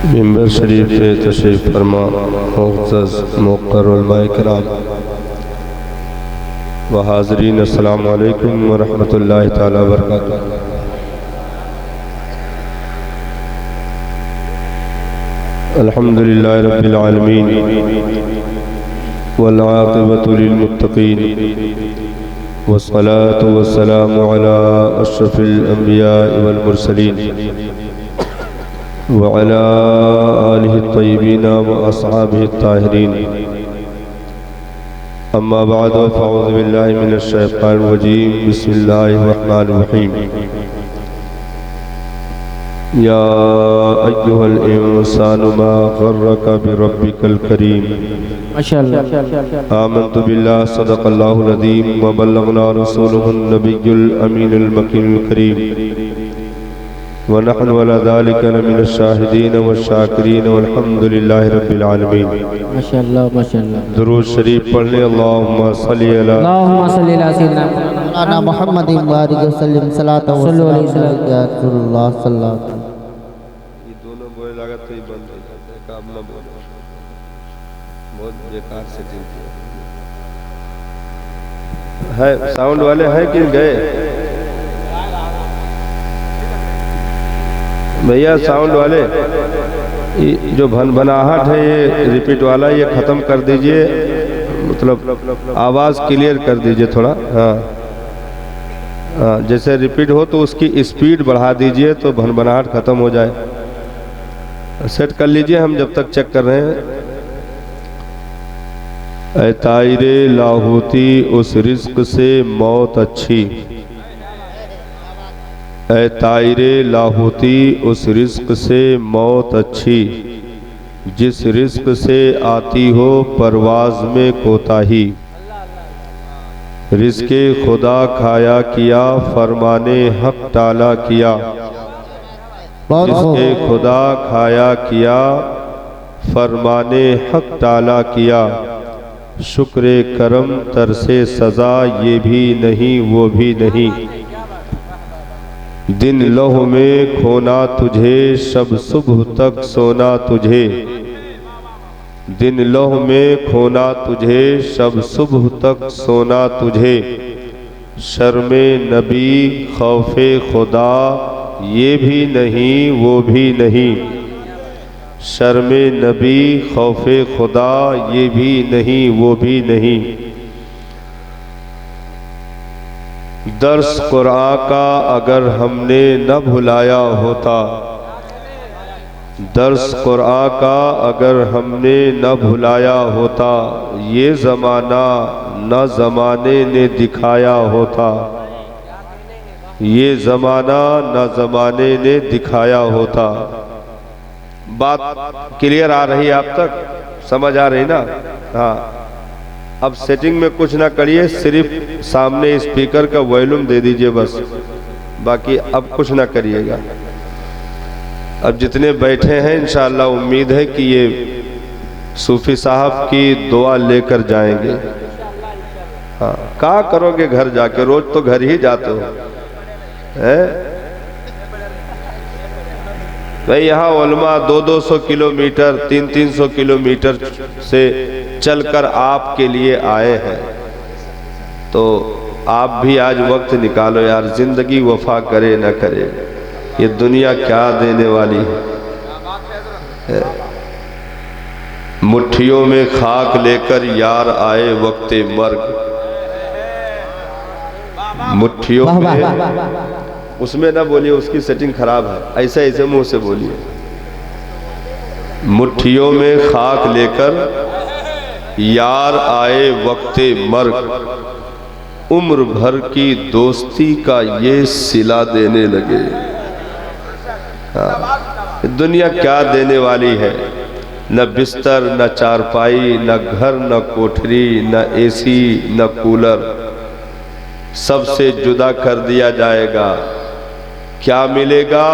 मिंबर शरीफ पे तशरीफ़ फरमा मुअज़्ज़ज़ मुक़र्रर उलमाए किराम व हाज़रीन, अस्सलामु अलैकुम व रहमतुल्लाहि तआला व बरकातुहू। अल्हम्दुलिल्लाहि रब्बिल आलमीन वल आक़िबतु लिल मुत्तक़ीन वस्सलातु वस्सलामु अला अशरफिल अंबिया वल मुरसलीन व अला आलिहि तय्यबीन व अस्हाबिहि ताहिरीन। अम्मा बाद फ़अऊज़ु बिल्लाहि मिनश शैतानिर रजीम। बिस्मिल्लाहिर रहमानिर रहीम। या अय्युहल इंसानु मा गर्रका बिरब्बिकल करीम। माशाअल्लाह। आमन्तु बिल्लाहि सदक़ल्लाहुल अज़ीम व बल्लगना रसूलुहुन नबियुल अमीनुल मकीनुल करीम व नहनु अला ज़ालिका लमिनश शाहिदीन व शाकिरीन वल्हम्दुलिल्लाहि रब्बिल आलमीन। माशाअल्लाह माशाअल्लाह। दुरूद शरीफ पढ़ ले। अल्लाहुम्मा सल्ली अला सय्यिदना मुहम्मदिन व आलिहि वसल्लम सल्लल्लाहु अलैहि वसल्लम या रसूलुल्लाह सल्लल्लाहु अलैहि वसल्लम। ये दोनों बोले लागत तो ही बंद हो जाता है, काम ना बोलो, बहुत बेकार सेटिंग किया है। साउंड वाले हैं कि गए भैया? साउंड वाले जो भनभनाहट है ये रिपीट वाला, ये ख़त्म कर दीजिए, मतलब आवाज़ क्लियर कर दीजिए थोड़ा। हाँ हाँ, जैसे रिपीट हो तो उसकी स्पीड बढ़ा दीजिए तो भनभनाहट ख़त्म हो जाए। सेट कर लीजिए, हम जब तक चेक कर रहे हैं। ऐ तायरे लाहौती उस रिज़्क़ से मौत अच्छी, ऐ तायरे लाहौती उस रिज़्क़ से मौत अच्छी, जिस रिज़्क़ से आती हो परवाज़ में कोताही। रिज़्क़े खुदा खाया किया, फरमाने हक टाला किया। रिज़्क़े खुदा खाया किया, फरमाने हक टाला किया। शुक्र करम तरसे सज़ा, ये भी नहीं वो भी नहीं। दिन लौह में खोना तुझे, शब सुबह तक सोना तुझे। दिन लौह में खोना तुझे, शब सुबह तक सोना तुझे। शर्मे नबी खौफे खुदा, ये भी नहीं वो भी नहीं। शर्मे नबी खौफे खुदा, ये भी नहीं वो भी नहीं। दर्स कुरान का अगर हमने न भुलाया होता, दर्स कुरान का अगर हमने न भुलाया होता, ये ज़माना न ज़माने ने दिखाया होता। ये ज़माना न ज़माने ने दिखाया होता। बात क्लियर आ रही है आप तक? समझ आ रही ना? हाँ, अब सेटिंग में कुछ ना करिए, सिर्फ सामने स्पीकर का वॉल्यूम दे दीजिए बस, बाकी अब कुछ ना करिएगा। अब जितने बैठे हैं इंशाअल्लाह उम्मीद है कि ये सूफी साहब की दुआ लेकर जाएंगे। हाँ, क्या करोगे घर जाके? रोज तो घर ही जाते हो हैं भाई। यहाँ उलमा 200-200 किलोमीटर 300-300 किलोमीटर से चलकर आपके लिए आए हैं, तो आप भी आज वक्त निकालो यार। जिंदगी वफा करे न करे, ये दुनिया क्या देने वाली है। मुट्ठियों में खाक लेकर यार आए वक्ते मर्ग। मुट्ठियों में, उसमें ना बोलिए, उसकी सेटिंग खराब है, ऐसे ऐसे मुंह से बोलिए। मुट्ठियों में खाक लेकर यार आए वक्ते मर्ग। उम्र भर की दोस्ती का ये सिला देने लगे। हाँ, दुनिया क्या देने वाली है? न बिस्तर, न चारपाई, न घर, न कोठरी, न एसी, न कूलर, सबसे जुदा कर दिया जाएगा। क्या मिलेगा?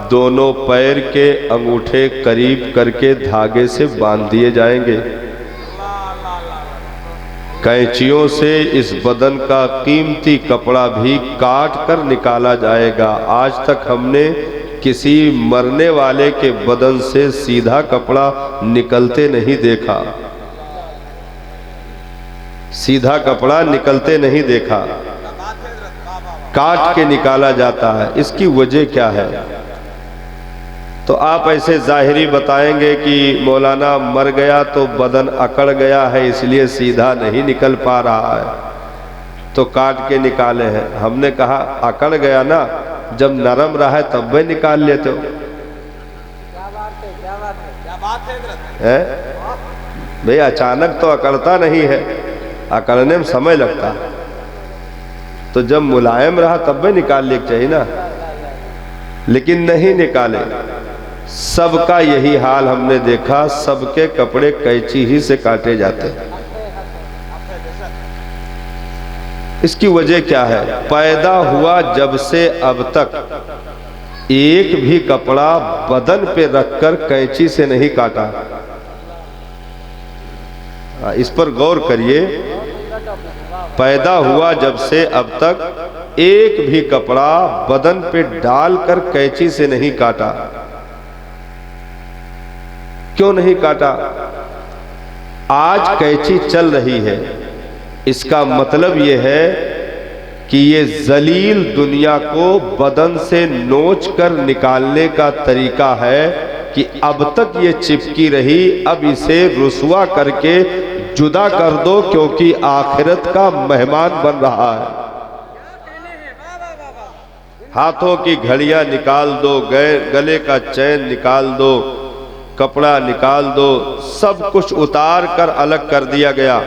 दोनों पैर के अंगूठे करीब करके धागे से बांध दिए जाएंगे। कैंचियों से इस बदन का कीमती कपड़ा भी काट कर निकाला जाएगा। आज तक हमने किसी मरने वाले के बदन से सीधा कपड़ा निकलते नहीं देखा, सीधा कपड़ा निकलते नहीं देखा, काट के निकाला जाता है। इसकी वजह क्या है? तो आप ऐसे जाहिरी बताएंगे कि मौलाना मर गया तो बदन अकड़ गया है इसलिए सीधा नहीं निकल पा रहा है तो काट के निकाले हैं। हमने कहा अकड़ गया ना, जब नरम रहा है तब भी निकाल लेते हो। है भाई, अचानक तो अकड़ता नहीं है, अकड़ने में समय लगता है। तो जब मुलायम रहा तब भी निकाल ले चाहिए ना, लेकिन नहीं निकाले। सबका यही हाल हमने देखा, सबके कपड़े कैंची ही से काटे जाते हैं। इसकी वजह क्या है? पैदा हुआ जब से अब तक एक भी कपड़ा बदन पे रखकर कैंची से नहीं काटा। इस पर गौर करिए। पैदा हुआ जब से अब तक एक भी कपड़ा बदन पे डालकर कैंची से नहीं काटा। क्यों नहीं काटा? आज कैंची चल रही है, इसका मतलब यह है कि ये जलील दुनिया को बदन से नोच कर निकालने का तरीका है कि अब तक ये चिपकी रही, अब इसे रुसवा करके जुदा कर दो, क्योंकि आखिरत का मेहमान बन रहा है। हाथों की घड़ियां निकाल दो, गले का चैन निकाल दो, कपड़ा निकाल दो, सब कुछ उतार कर अलग कर दिया गया।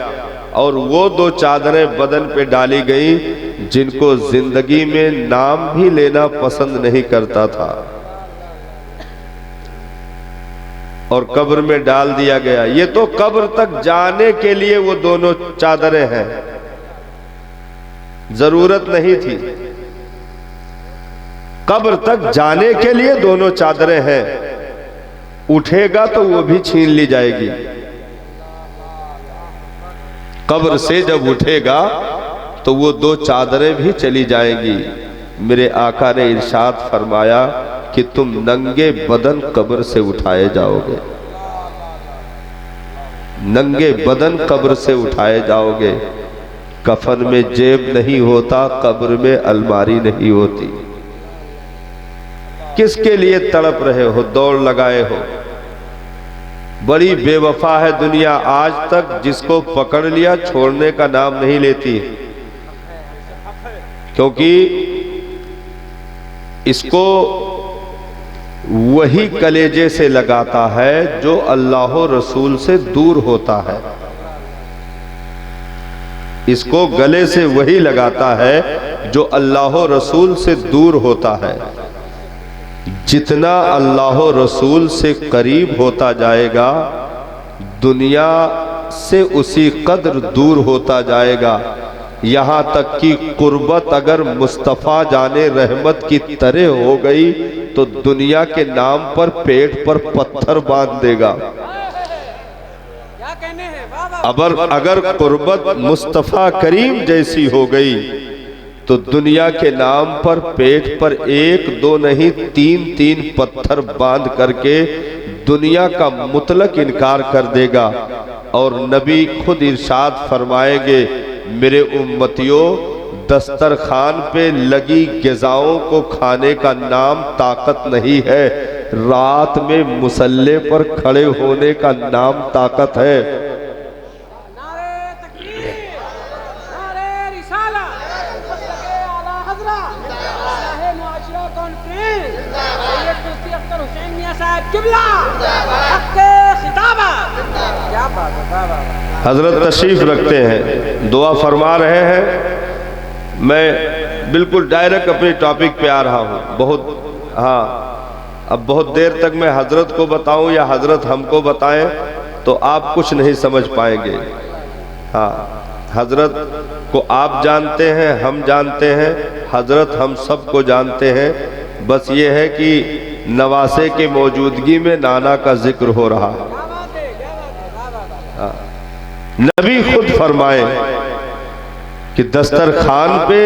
और वो दो चादरें बदन पे डाली गई जिनको जिंदगी में नाम भी लेना पसंद नहीं करता था, और कब्र में डाल दिया गया। ये तो कब्र तक जाने के लिए वो दोनों चादरें हैं, जरूरत नहीं थी। कब्र तक जाने के लिए दोनों चादरें हैं, उठेगा तो वो भी छीन ली जाएगी। कब्र से जब उठेगा तो वो दो चादरें भी चली जाएंगी। मेरे आका ने इरशाद फरमाया कि तुम नंगे बदन कब्र से उठाए जाओगे, नंगे बदन कब्र से उठाए जाओगे। कफन में जेब नहीं होता, कब्र में अलमारी नहीं होती। किसके लिए तड़प रहे हो, दौड़ लगाए हो? बड़ी बेवफा है दुनिया, आज तक जिसको पकड़ लिया छोड़ने का नाम नहीं लेती, क्योंकि इसको वही कलेजे से लगाता है जो अल्लाह रसूल से दूर होता है। इसको गले से वही लगाता है जो अल्लाह रसूल से दूर होता है। जितना अल्लाह रसूल से करीब होता जाएगा, दुनिया से उसी कदर दूर होता जाएगा। यहाँ तक कि कुर्बत अगर मुस्तफ़ा जाने रहमत की तरह हो गई तो दुनिया के नाम पर पेट पर पत्थर बांध देगा। अगर कुर्बत मुस्तफ़ा करीम जैसी हो गई तो दुनिया के नाम पर पेट पर एक दो नहीं तीन तीन पत्थर बांध करके दुनिया का मुतलक इनकार कर देगा। और नबी खुद इरशाद फरमाएंगे, मेरे उम्मतियों, दस्तरखान पे लगी ग़िज़ाओं को खाने का नाम ताकत नहीं है, रात में मुसल्ले पर खड़े होने का नाम ताकत है। हजरत तशरीफ रखते हैं, दुआ फरमा रहे हैं। मैं बिल्कुल डायरेक्ट अपने टॉपिक पे आ रहा हूँ। बहुत अब बहुत देर तक मैं हजरत को बताऊं या हजरत हमको बताएं तो आप कुछ नहीं समझ पाएंगे। हजरत को आप जानते हैं, हम जानते हैं, हजरत हम सबको जानते हैं। बस ये है कि नवासे की मौजूदगी में नाना का जिक्र हो रहा है। नबी खुद फरमाए कि दस्तरखान पे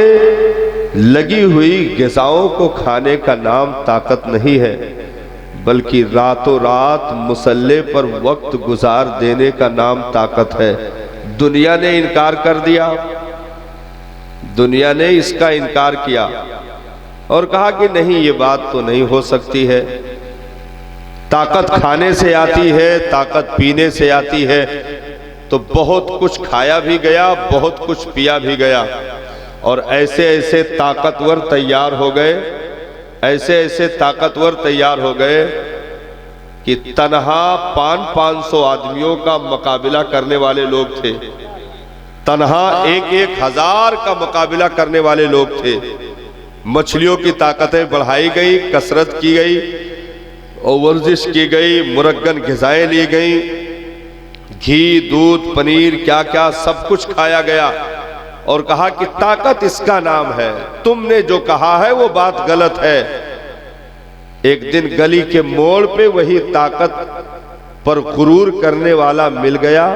लगी हुई ग़िज़ाओं को खाने का नाम ताकत नहीं है, बल्कि रातों रात मुसल्ले पर वक्त गुजार देने का नाम ताकत है। दुनिया ने इनकार कर दिया, दुनिया ने इसका इनकार किया और कहा कि नहीं, ये बात तो नहीं हो सकती है। ताकत खाने से आती है, ताकत पीने से आती है। तो बहुत कुछ खाया भी गया, बहुत कुछ पिया भी गया, और ऐसे ऐसे ताकतवर तैयार हो गए, ऐसे ऐसे ताकतवर तैयार हो गए कि तनहा 500 आदमियों का मुकाबला करने वाले लोग थे। तनहा 1,000 का मुकाबला करने वाले लोग थे। मछलियों की ताकतें बढ़ाई गई, कसरत की गई और वर्जिश की गई, मुरग्गन ग़िज़ाएं ली गई, घी, दूध, पनीर, क्या क्या सब कुछ खाया गया और कहा कि ताकत इसका नाम है। तुमने जो कहा है वो बात गलत है। एक दिन गली के मोड़ पे वही ताकत पर गुरूर करने वाला मिल गया।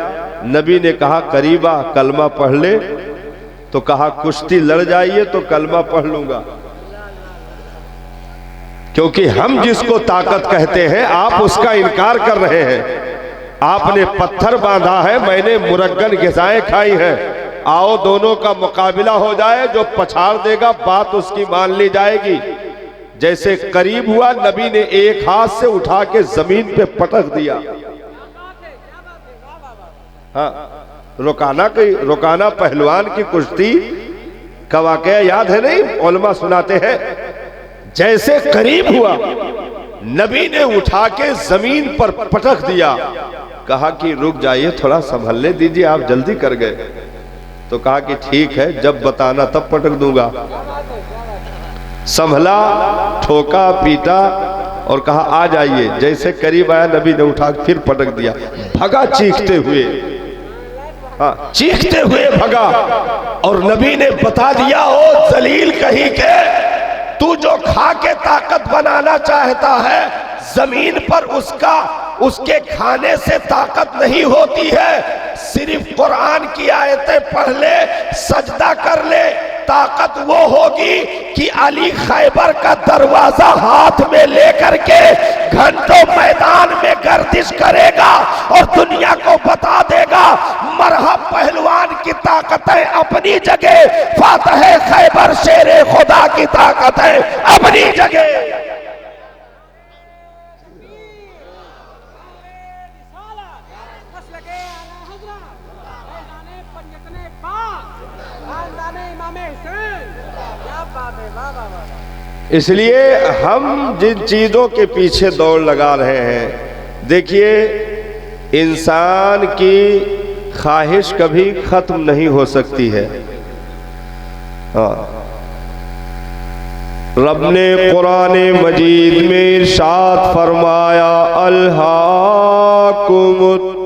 नबी ने कहा करीबा कलमा पढ़ ले, तो कहा कुश्ती लड़ जाइए तो कलमा पढ़ लूंगा, क्योंकि हम जिसको ताकत कहते हैं आप उसका इनकार कर रहे हैं। आपने पत्थर बांधा है, मैंने मुरग्गन ग़िज़ाएं खाई हैं। आओ दोनों का मुकाबला हो जाए, जो पछाड़ देगा बात उसकी मान ली जाएगी। जैसे करीब हुआ, नबी ने एक हाथ से उठा के जमीन पे पटक दिया। हाँ, रुकाना पहलवान की कुश्ती का वाकया याद है नहीं? उलमा सुनाते हैं। जैसे करीब हुआ, नबी ने उठा के जमीन पर पटक दिया, कहा कि रुक जाइए, थोड़ा संभलने दीजिए, आप जल्दी कर गए। तो कहा कि ठीक है, जब बताना तब पटक दूंगा। संभला, ठोका, पीटा और कहा आ जाइए। जैसे करीब आया, नबी ने उठा फिर पटक दिया। भगा चीखते हुए, हाँ चीखते हुए भगा। और नबी ने बता दिया, ओ जलील कहीं के, तू जो खा के ताकत बनाना चाहता है, जमीन पर उसके खाने से ताकत नहीं होती है। सिर्फ कुरान की आयतें पढ़ ले, सजदा कर ले, ताकत वो होगी कि अली खैबर का दरवाजा हाथ में लेकर के घंटों मैदान में गर्दिश करेगा और दुनिया को बता देगा मरहब पहलवान की ताकतें अपनी जगह, फातह खैबर शेरे खुदा की ताकतें अपनी जगह। इसलिए हम जिन चीजों के पीछे दौड़ लगा रहे हैं, देखिए इंसान की ख्वाहिश कभी खत्म नहीं हो सकती है। रब ने कुरान मजीद में इरशाद फरमाया, अल्हाकुमुत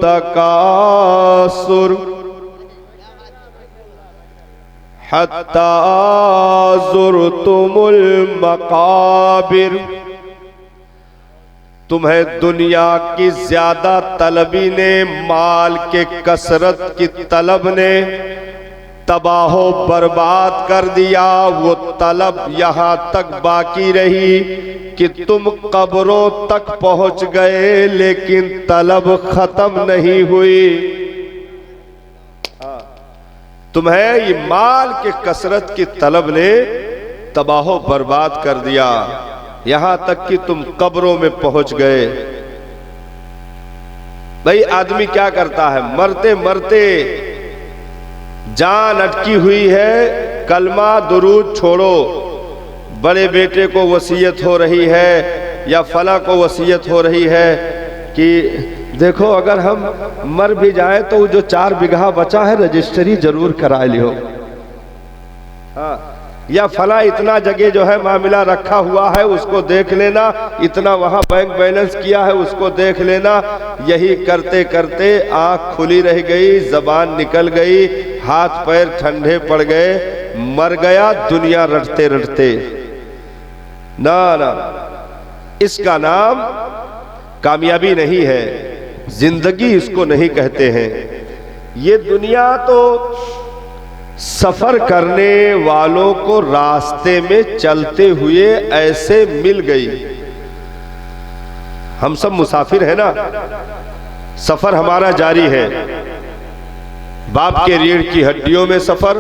तकासुर हत्ता ज़ुरतुमुल मक़ाबिर। तुम्हें दुनिया की ज्यादा तलबी ने, माल के कसरत की तलब ने तबाहो बर्बाद कर दिया। वो तलब यहां तक बाकी रही कि तुम कब्रों तक पहुंच गए, लेकिन तलब खत्म नहीं हुई। तुम्हें ये माल के कसरत की तलब ने तबाहो बर्बाद कर दिया, यहां तक कि तुम कब्रों में पहुंच गए। भाई आदमी क्या करता है, मरते मरते जान अटकी हुई है, कलमा दुरूद छोड़ो, बड़े बेटे को वसीयत हो रही है या फला को वसीयत हो रही है कि देखो अगर हम मर भी जाए तो जो 4 बीघा बचा है रजिस्ट्री जरूर करा लियो। हाँ, या फला इतना जगह जो है मामला रखा हुआ है उसको देख लेना, इतना वहां बैंक बैलेंस किया है उसको देख लेना। यही करते करते आंख खुली रह गई, जबान निकल गई, हाथ पैर ठंडे पड़ गए, मर गया दुनिया रटते रटते। ना ना, इसका नाम कामयाबी नहीं है, जिंदगी इसको नहीं कहते हैं। ये दुनिया तो सफर करने वालों को रास्ते में चलते हुए ऐसे मिल गई। हम सब मुसाफिर हैं ना, सफर हमारा जारी है। बाप के रीढ़ की हड्डियों में सफर,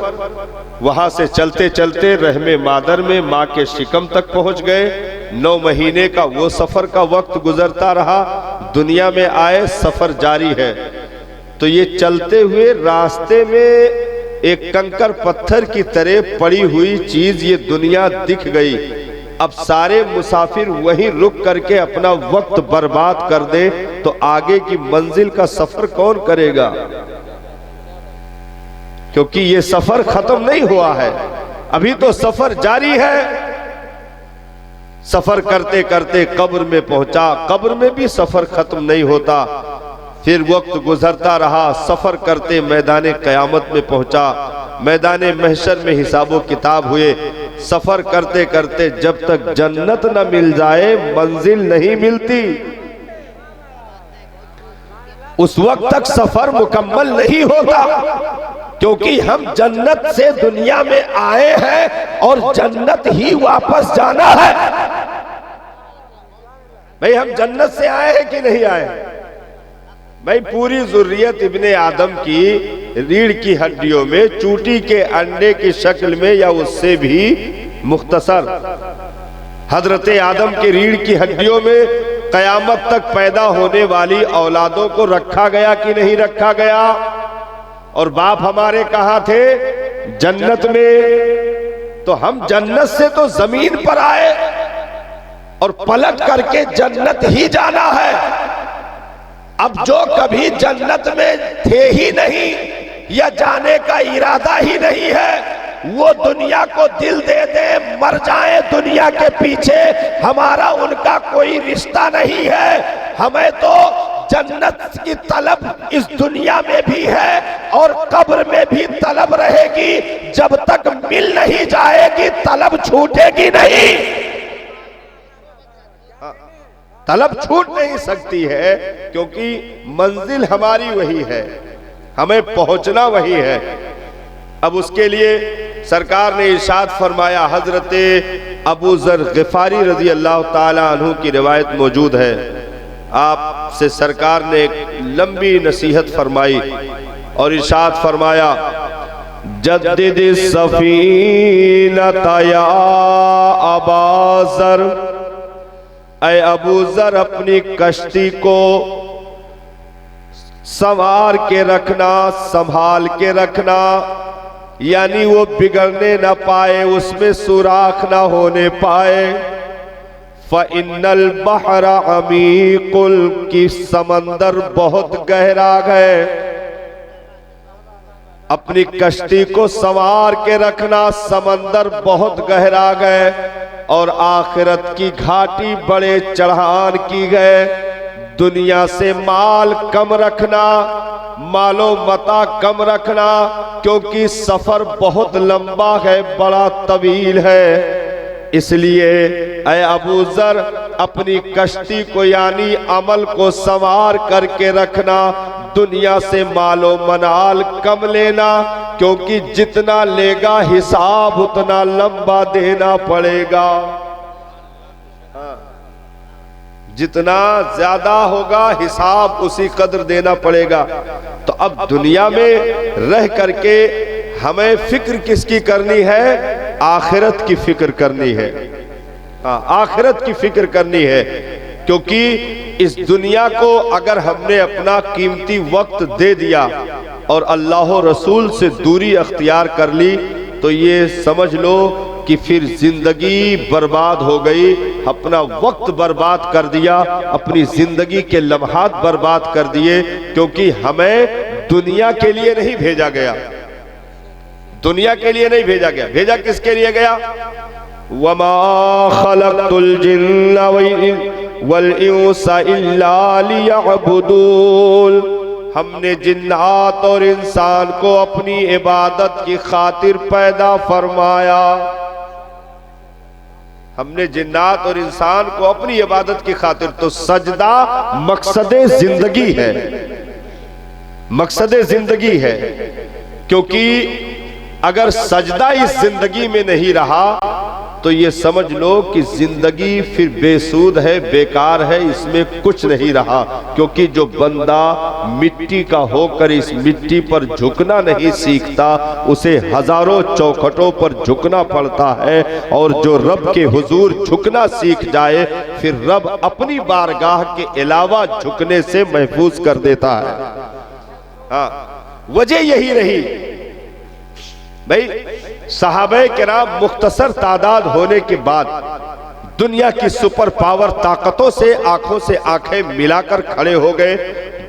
वहां से चलते चलते रहमे मादर में मां के शिकम तक पहुंच गए। 9 महीने का वो सफर का वक्त गुजरता रहा, दुनिया में आए, सफर जारी है। तो ये चलते हुए रास्ते में एक कंकर पत्थर की तरह पड़ी हुई चीज ये दुनिया दिख गई। अब सारे मुसाफिर वहीं रुक करके अपना वक्त बर्बाद कर दे तो आगे की मंजिल का सफर कौन करेगा? क्योंकि ये सफर खत्म नहीं हुआ है, अभी तो सफर जारी है। सफर करते करते कब्र में पहुंचा, कब्र में भी सफर खत्म नहीं होता। फिर वक्त गुजरता रहा, सफर करते मैदान कयामत में पहुंचा, मैदान महशर में हिसाबो किताब हुए। सफर करते करते जब तक जन्नत न मिल जाए मंजिल नहीं मिलती, उस वक्त तक सफर मुकम्मल नहीं होता। क्योंकि हम जन्नत से दुनिया में आए हैं और जन्नत ही वापस जाना है। भाई हम जन्नत से आए हैं कि नहीं आए? भाई पूरी जुर्रियत इब्ने आदम की रीढ़ की हड्डियों में चूटी के अंडे की शक्ल में या उससे भी मुख्तसर हजरत आदम के रीढ़ की हड्डियों में कयामत तक पैदा होने वाली औलादों को रखा गया कि नहीं रखा गया? और बाप हमारे कहाँ थे? जन्नत में। तो हम जन्नत से तो जमीन पर आए और पलट करके जन्नत ही जाना है। अब जो कभी जन्नत में थे ही नहीं या जाने का इरादा ही नहीं है, वो दुनिया को दिल दे दे, मर जाए दुनिया के पीछे, हमारा उनका कोई रिश्ता नहीं है। हमें तो जन्नत की तलब इस दुनिया में भी है और कब्र में भी तलब रहेगी। जब तक मिल नहीं जाएगी तलब छूटेगी नहीं। तलब छूट नहीं सकती है, क्योंकि मंजिल हमारी वही है, हमें पहुंचना वही है। अब उसके लिए सरकार ने इरशाद फरमाया, हजरते अबू ज़र ग़िफ़ारी रज़ी अल्लाह ताला अन्हु की रिवायत मौजूद है। आपसे सरकार ने एक लंबी नसीहत फरमाई और इरशाद फरमाया, जद्दिद सफ़ीनता या अबा ज़र, ऐ अबू ज़र अपनी कश्ती को संवार के रखना, संभाल के रखना, यानी वो बिगड़ने न पाए, उसमें सुराख न होने पाए। फ़इन्नल बहरा अमीकुल, की समंदर बहुत गहरा है। अपनी कश्ती को संवार के रखना, समंदर बहुत गहरा है और आखिरत की घाटी बड़े चढ़ान की है। दुनिया से माल कम रखना, मालो मता कम रखना, क्योंकि सफर बहुत लंबा है, बड़ा तवील है। इसलिए ऐ अबू ज़र अपनी कश्ती को यानी अमल को संवार करके रखना, दुनिया से मालो मनाल कम लेना, क्योंकि जितना लेगा हिसाब उतना लंबा देना पड़ेगा। जितना ज्यादा होगा हिसाब उसी कदर देना पड़ेगा। तो अब दुनिया में रह करके हमें फिक्र किसकी करनी है? आखिरत की फिक्र करनी है। आखिरत की फिक्र करनी है, क्योंकि इस दुनिया को अगर हमने अपना कीमती वक्त दे दिया और अल्लाह रसूल से दूरी अख्तियार कर ली, तो ये समझ लो कि फिर जिंदगी बर्बाद हो गई। अपना वक्त बर्बाद कर दिया, अपनी जिंदगी के लम्हात बर्बाद कर दिए, क्योंकि हमें दुनिया के लिए नहीं भेजा गया। दुनिया के लिए नहीं भेजा गया, भेजा किसके लिए गया? वमा खलक़तुल जिन्ना वल इंसा इल्ला लियअबुदून, हमने जिन्नात और इंसान को अपनी इबादत की खातिर पैदा फरमाया। हमने जिन्नात और इंसान को अपनी इबादत की खातिर, तो सजदा मकसदे जिंदगी है, मकसदे जिंदगी है। क्योंकि अगर सजदा इस जिंदगी में नहीं रहा तो ये समझ लो कि जिंदगी फिर बेसूद है, बेकार है, इसमें कुछ नहीं रहा। क्योंकि जो बंदा मिट्टी का होकर इस मिट्टी पर झुकना नहीं सीखता, उसे हजारों चौखटों पर झुकना पड़ता है। और जो रब के हुजूर झुकना सीख जाए, फिर रब अपनी बारगाह के अलावा झुकने से महफूज कर देता है। हाँ, वजह यही रही भाई, सहाबे किराम मुख्तसर तादाद होने के बाद दुनिया की सुपर पावर ताकतों से आंखों से आंखें मिलाकर खड़े हो गए,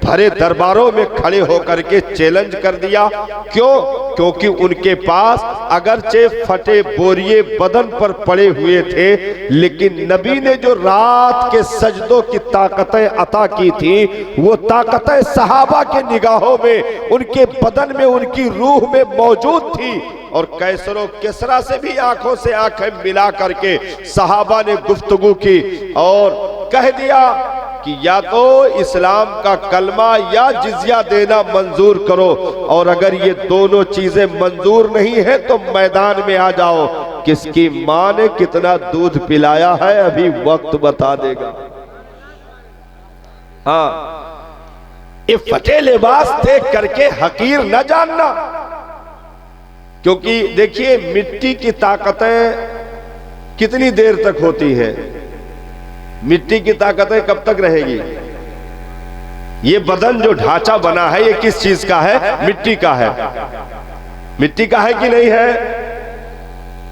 भरे दरबारों में खड़े होकर के चैलेंज कर दिया। क्यों? क्योंकि उनके पास अगरचे फटे बोरिए बदन पर पड़े हुए थे, लेकिन नबी ने जो रात के सजदों की ताकतें अता की थी, वो ताकतें सहाबा के निगाहों में, उनके बदन में, उनकी रूह में मौजूद थी। और कैसरो किसरा से भी आंखों से आंखें मिला करके सहाबा ने गुफ्तगू की और कह दिया कि या तो इस्लाम का कलमा या जिजिया देना मंजूर करो, और अगर ये दोनों चीजें मंजूर नहीं है तो मैदान में आ जाओ। किसकी मां ने कितना दूध पिलाया है अभी वक्त बता देगा। हाँ, ये फटे लिबास देख करके हकीर न जानना, क्योंकि देखिए मिट्टी की ताकतें कितनी देर तक होती हैं, मिट्टी की ताकतें कब तक रहेगी। ये बदन जो ढांचा बना है ये किस चीज का है? मिट्टी का है। मिट्टी का है कि नहीं है?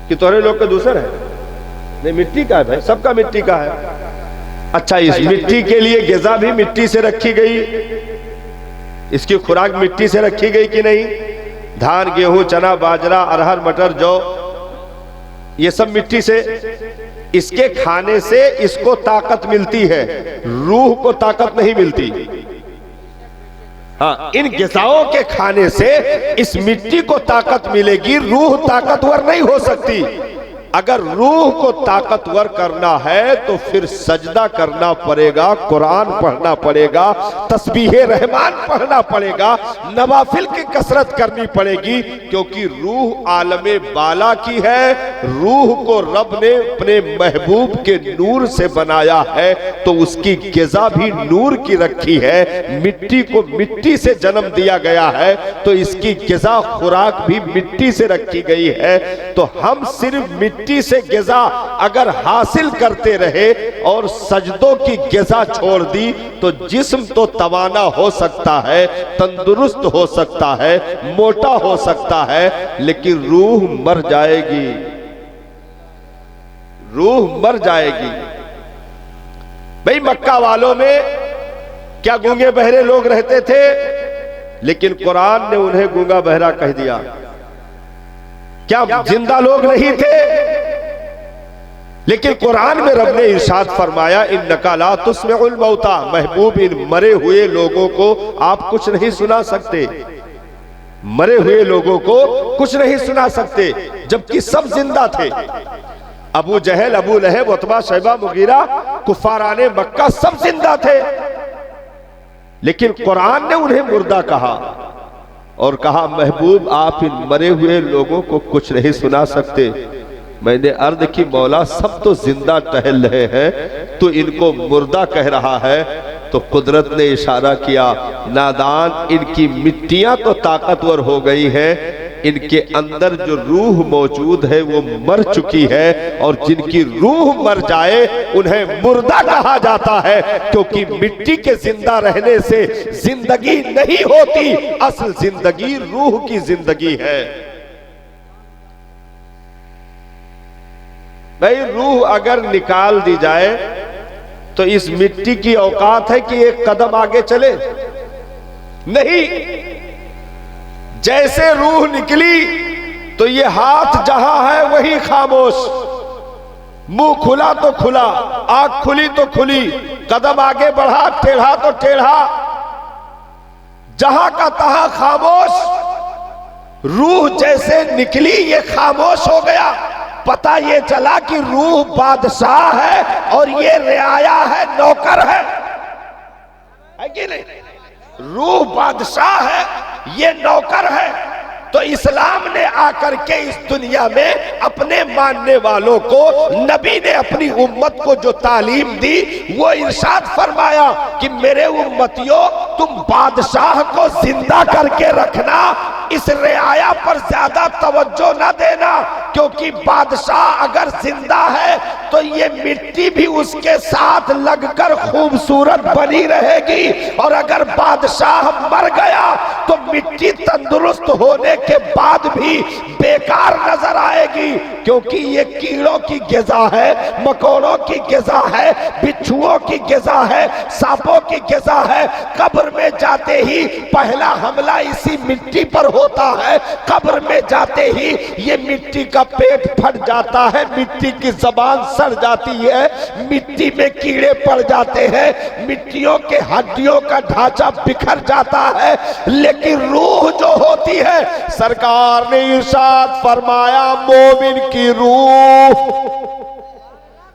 कि तोहरे लोग का दूसर है? नहीं, मिट्टी का है भाई, सबका मिट्टी का है। अच्छा, इस मिट्टी के लिए ग़िज़ा भी मिट्टी से रखी गई, इसकी खुराक मिट्टी से रखी गई कि नहीं? धान, गेहूं, चना, बाजरा, अरहर, मटर, जौ, ये सब मिट्टी से। इसके खाने से इसको ताकत मिलती है, रूह को ताकत नहीं मिलती। हाँ, इन ग़िज़ाओं के खाने से इस मिट्टी को ताकत मिलेगी, रूह ताकतवर नहीं हो सकती। अगर रूह को ताकतवर करना है तो फिर सजदा करना पड़ेगा, कुरान पढ़ना पड़ेगा, तस्बीह रहमान पढ़ना पड़ेगा, नवाफिल की कसरत करनी पड़ेगी। क्योंकि रूह आलमे बाला की है, रूह को रब ने अपने महबूब के नूर से बनाया है, तो उसकी ग़िज़ा भी नूर की रखी है। मिट्टी को मिट्टी से जन्म दिया गया है, तो इसकी ग़िज़ा खुराक भी मिट्टी से रखी गई है। तो हम सिर्फ मिट्टी से ग़िज़ा अगर हासिल करते रहे और सजदों की ग़िज़ा छोड़ दी, तो जिस्म तो तवाना हो सकता है, तंदुरुस्त हो सकता है, मोटा हो सकता है, लेकिन रूह मर जाएगी, रूह मर जाएगी। भाई, मक्का वालों में क्या गूंगे बहरे लोग रहते थे? लेकिन कुरान ने उन्हें गूंगा बहरा कह दिया। क्या जिंदा लोग नहीं थे? लेकिन कुरान में रब ने इरशाद फरमाया, इन्नका ला तुस्मिउल मौता, महबूब इन मरे हुए लोगों को आप कुछ नहीं सुना सकते, मरे हुए लोगों को कुछ नहीं सुना सकते, जबकि सब जिंदा थे। अबू जहल, अबू लहब, उतबा, शैबा, मुगीरा, कुफाराने मक्का सब जिंदा थे, लेकिन कुरान ने उन्हें मुर्दा कहा और कहा, महबूब आप इन मरे हुए लोगों को कुछ नहीं सुना सकते। मैंने अर्ज की, मौला सब तो जिंदा टहल रहे हैं, तो इनको मुर्दा कह रहा है। तो कुदरत ने इशारा किया, नादान, इनकी मिट्टियां तो ताकतवर हो गई हैं, इनके अंदर जो रूह मौजूद है वो मर चुकी है, और जिनकी रूह मर जाए उन्हें मुर्दा कहा जाता है। क्योंकि मिट्टी के जिंदा रहने से जिंदगी नहीं होती, असल जिंदगी रूह की जिंदगी है। भाई, रूह अगर निकाल दी जाए तो इस मिट्टी की औकात है कि एक कदम आगे चले? नहीं। जैसे रूह निकली तो ये हाथ जहां है वही खामोश, मुंह खुला तो खुला, आंख खुली तो खुली, कदम आगे बढ़ा, टेढ़ा तो टेढ़ा, जहां का तहां खामोश। रूह जैसे निकली ये खामोश हो गया। पता ये चला कि रूह बादशाह है और ये रियाया है, नौकर है कि नहीं? रूह बादशाह है, ये नौकर है। तो इस्लाम ने आकर के इस दुनिया में अपने मानने वालों को, नबी ने अपनी उम्मत को जो तालीम दी, वो इरशाद फरमाया कि मेरे उम्मतियों, तुम बादशाह को जिंदा करके रखना, इस रियाया पर ज्यादा तवज्जो न देना, क्योंकि बादशाह अगर जिंदा है तो ये मिट्टी भी उसके साथ लगकर खूबसूरत बनी रहेगी, और अगर बादशाह मर गया तो मिट्टी तंदुरुस्त होने के बाद भी बेकार नजर आएगी, क्योंकि ये कीड़ों की ग़िज़ा है, मकोड़ों की ग़िज़ा है, बिच्छुओं की ग़िज़ा है, सांपों की ग़िज़ा है। कब्र में जाते ही पहला हमला इसी मिट्टी पर होता है, कब्र में जाते ही ये मिट्टी का पेट फट जाता है, मिट्टी की जबान सड़ जाती है, मिट्टी में कीड़े पड़ जाते हैं, मिट्टियों के हड्डियों का ढांचा बिखर जाता है, लेकिन रूह जो होती है, सरकार ने इरशाद फरमाया, मोमिन की रूह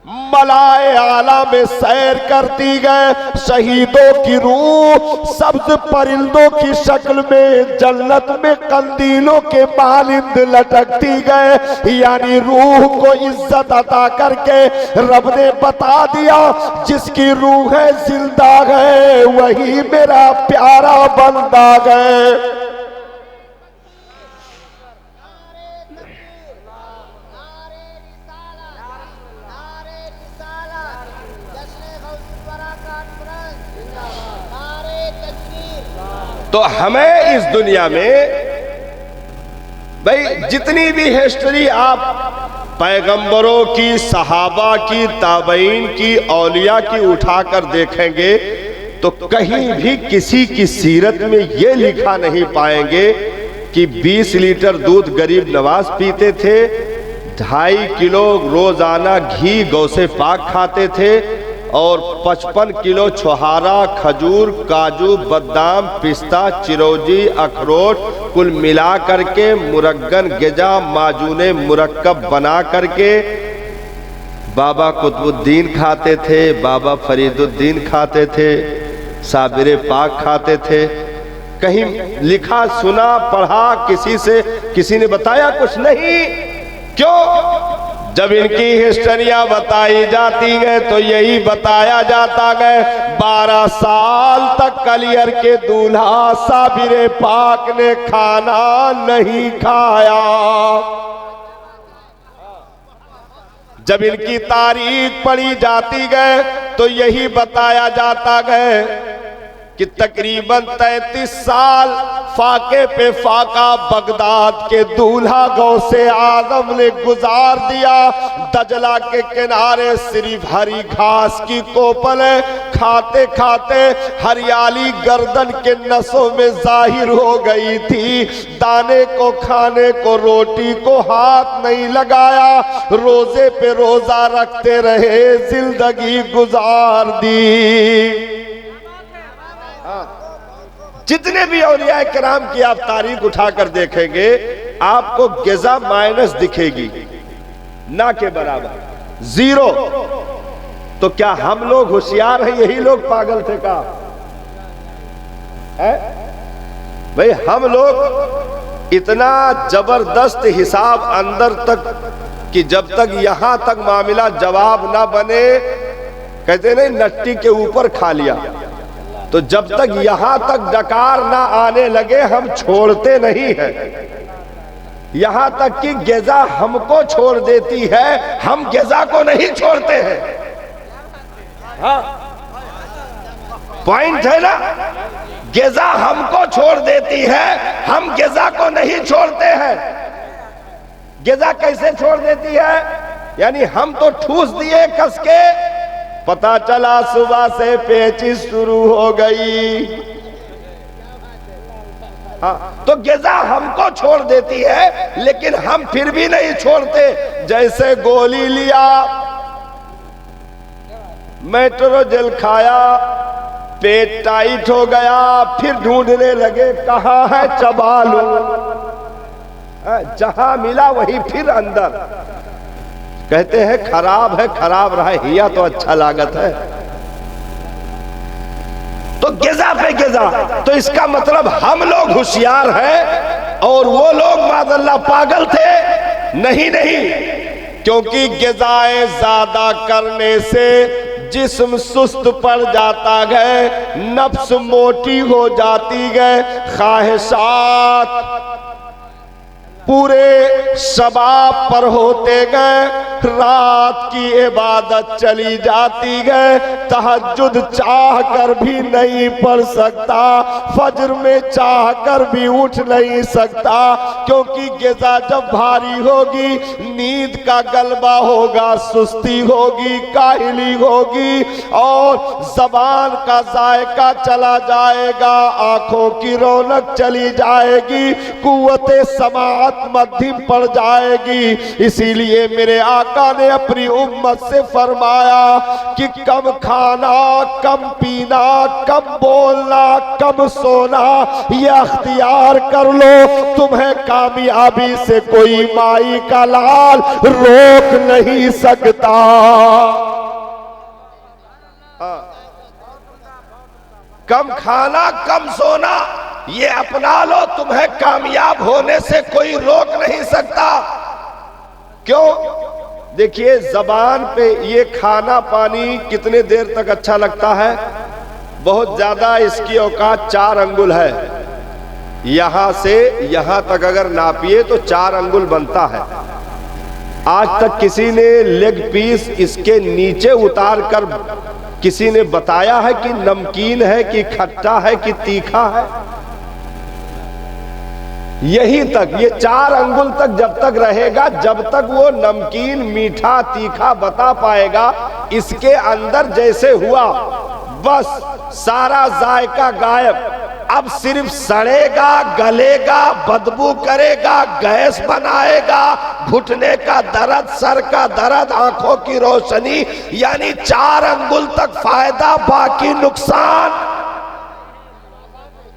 मलाए आला में सैर करती गए, शहीदों की रूह सब्ज परिंदों की शक्ल में जन्नत में कंदीलों के मालिंद लटकती गए। यानी रूह को इज्जत अता करके रब ने बता दिया, जिसकी रूह है जिंदा है, वही मेरा प्यारा बंदा है। तो हमें इस दुनिया में भाई जितनी भी हिस्ट्री आप पैगंबरों की, सहाबा की, ताबईन की, औलिया की उठाकर देखेंगे तो कहीं भी किसी की सीरत में ये लिखा नहीं पाएंगे कि 20 लीटर दूध गरीब नवाज पीते थे, 2.5 किलो रोजाना घी गौ से पाक खाते थे, और 55 किलो छोहारा, खजूर, काजू, बादाम, पिस्ता, चिरौंजी, अखरोट कुल मिला करके मुरग्गन, गिजा, माजूने मुरक्कब बना करके बाबा कुतुबुद्दीन खाते थे, बाबा फरीदुद्दीन खाते थे, साबिर पाक खाते थे। कहीं लिखा, सुना, पढ़ा किसी से, किसी ने बताया कुछ नहीं। क्यों? जब इनकी हिस्ट्रियां बताई जाती गए तो यही बताया जाता गए, 12 साल तक कलियर के दूल्हा साबिर पाक ने खाना नहीं खाया। जब इनकी तारीख पढ़ी जाती गए तो यही बताया जाता गए कि तकरीबन 33 साल फाके पे फाका बगदाद के दूल्हा गौसे आजम ने गुजार दिया। दजला के किनारे सिर्फ हरी घास की कोपलें खाते खाते हरियाली गर्दन के नसों में जाहिर हो गई थी। दाने को खाने को, रोटी को हाथ नहीं लगाया, रोजे पे रोजा रखते रहे, जिंदगी गुजार दी। जितने भी औलिया किराम की आप तारीख उठाकर देखेंगे आपको गिज़ा माइनस दिखेगी, ना के बराबर, 0। तो क्या हम लोग होशियार हैं? यही लोग पागल थे का है? भाई हम लोग इतना जबरदस्त हिसाब अंदर तक कि जब तक यहां तक मामला जवाब ना बने, कहते नहीं नट्टी के ऊपर खा लिया, तो जब तक यहां तक डकार ना आने लगे हम छोड़ते नहीं हैं। यहां तक कि गिज़ा हमको छोड़ देती है, हम गिज़ा को नहीं छोड़ते हैं। हाँ, पॉइंट है ना? गिज़ा हमको छोड़ देती है, हम गिज़ा को नहीं छोड़ते हैं। गिज़ा कैसे छोड़ देती है? यानी हम तो ठूस दिए कस के, पता चला सुबह से पेचिश शुरू हो गई। हाँ, तो गिज़ा हमको छोड़ देती है, लेकिन हम फिर भी नहीं छोड़ते। जैसे गोली लिया, मेट्रोजेल खाया, पेट टाइट हो गया, फिर ढूंढने लगे कहाँ है, चबा लूं। जहां मिला वही फिर अंदर। कहते हैं खराब है, खराब रहा हिया तो अच्छा लागत है। तो गिजा पे गिजा, तो इसका मतलब हम लोग होशियार हैं और वो लोग माज़अल्लाह पागल थे? नहीं नहीं, क्योंकि गिजाएं ज्यादा करने से जिस्म सुस्त पड़ जाता है, नफ्स मोटी हो जाती है, ख्वाहिशात पूरे शबाब पर होते गए, रात की इबादत चली जाती है, तहज्जुद चाह कर भी नहीं पढ़ सकता, फज्र में चाह कर भी उठ नहीं सकता, क्योंकि गिज़ा जब भारी होगी, नींद का गलबा होगा, सुस्ती होगी, काहिली होगी और जबान का जायका चला जाएगा, आंखों की रौनक चली जाएगी, कुव्वते समाअत मध्यम पड़ जाएगी। इसीलिए मेरे आका ने अपनी उम्मत से फरमाया कि कम खाना, कम पीना, कम बोलना, कम सोना, यह अख्तियार कर लो, तुम्हें कामयाबी से कोई माई का लाल रोक नहीं सकता। कम खाना, कम सोना, ये अपना लो, तुम्हें कामयाब होने से कोई रोक नहीं सकता। क्यों? देखिए, जबान पे ये खाना पानी कितने देर तक अच्छा लगता है? बहुत ज्यादा इसकी औकात 4 अंगुल है। यहां से यहां तक अगर नापिए तो 4 अंगुल बनता है। आज तक किसी ने लेग पीस इसके नीचे उतार कर किसी ने बताया है कि नमकीन है कि खट्टा है कि तीखा है? यही तक, ये 4 अंगुल तक जब तक रहेगा, जब तक वो नमकीन, मीठा, तीखा बता पाएगा। इसके अंदर जैसे हुआ, बस सारा जायका गायब। अब सिर्फ सड़ेगा, गलेगा, बदबू करेगा, गैस बनाएगा, घुटने का दर्द, सर का दर्द, आंखों की रोशनी, यानी 4 अंगुल तक फायदा, बाकी नुकसान।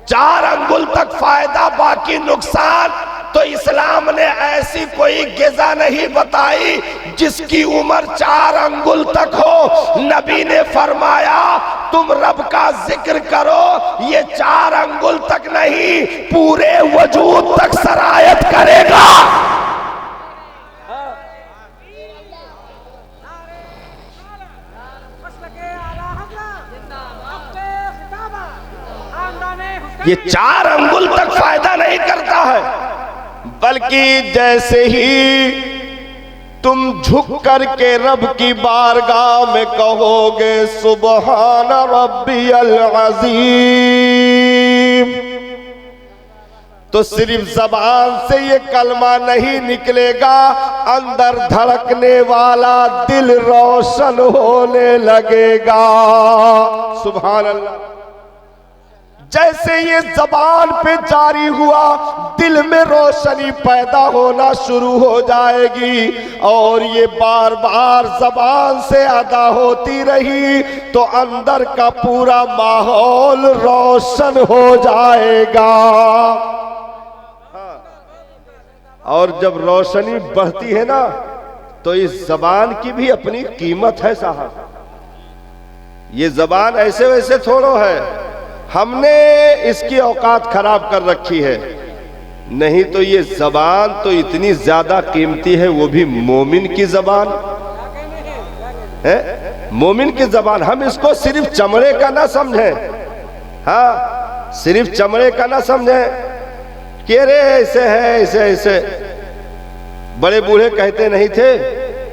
4 अंगुल तक फायदा, बाकी नुकसान। तो इस्लाम ने ऐसी कोई गिज़ा नहीं बताई जिसकी उम्र 4 अंगुल तक हो। नबी ने फरमाया तुम रब का जिक्र करो, ये 4 अंगुल तक नहीं, पूरे वजूद तक सरायत करेगा। ये 4 अंगुल तक फायदा नहीं करता है, बल्कि जैसे ही तुम झुक करके रब की बारगाह में कहोगे सुबहान रब्बियल अज़ीम, तो सिर्फ जबान से ये कलमा नहीं निकलेगा, अंदर धड़कने वाला दिल रोशन होने लगेगा। सुभान अल्लाह। जैसे ये जबान पे जारी हुआ, दिल में रोशनी पैदा होना शुरू हो जाएगी और ये बार बार जबान से अदा होती रही तो अंदर का पूरा माहौल रोशन हो जाएगा। और जब रोशनी बढ़ती है ना, तो इस जबान की भी अपनी कीमत है साहब। ये जबान ऐसे वैसे थोड़ो है, हमने इसकी औकात खराब कर रखी है। नहीं तो ये जबान तो इतनी ज्यादा कीमती है, वो भी मोमिन की जबान है, मोमिन की जबान। हम इसको सिर्फ चमड़े का ना समझें, हाँ, सिर्फ चमड़े का ना समझें कि अरे ऐसे है, ऐसे ऐसे। बड़े बूढ़े कहते नहीं थे,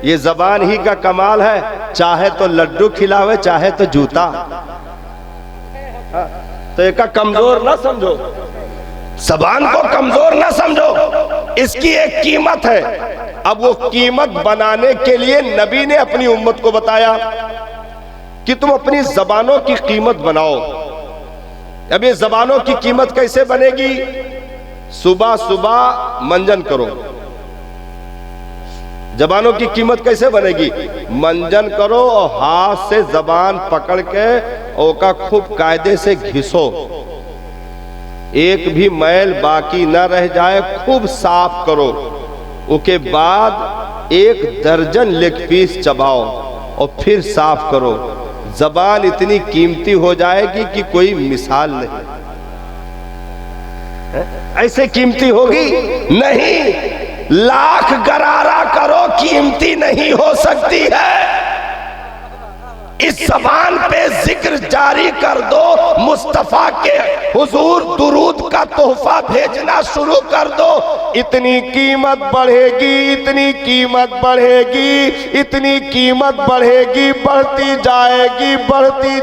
ये जबान ही का कमाल है, चाहे तो लड्डू खिलावे, चाहे तो जूता। तो एक कमजोर ना समझो, जबान को कमजोर ना समझो, इसकी एक कीमत है। अब वो कीमत बनाने के लिए नबी ने अपनी उम्मत को बताया कि तुम अपनी जबानों की कीमत बनाओ। अब ये जबानों की कीमत कैसे बनेगी? सुबह सुबह मंजन करो। जबानों की कीमत कैसे बनेगी? मंजन करो और हाथ से जबान पकड़ के ओका खूब कायदे से घिसो, एक भी मैल बाकी न रह जाए, खूब साफ करो। उसके बाद 1 दर्जन लेग पीस चबाओ और फिर साफ करो। जबान इतनी कीमती हो जाएगी कि कोई मिसाल नहीं। ऐसे कीमती होगी नहीं, लाख गरारा करो कीमती नहीं हो सकती है। इस जबान पे जिक्र जारी कर दो, मुस्तफा के हुजूर दुरूद का तोहफा भेजना शुरू कर दो, इतनी कीमत बढ़ेगी, इतनी कीमत बढ़ेगी, इतनी कीमत बढ़ेगी, बढ़ती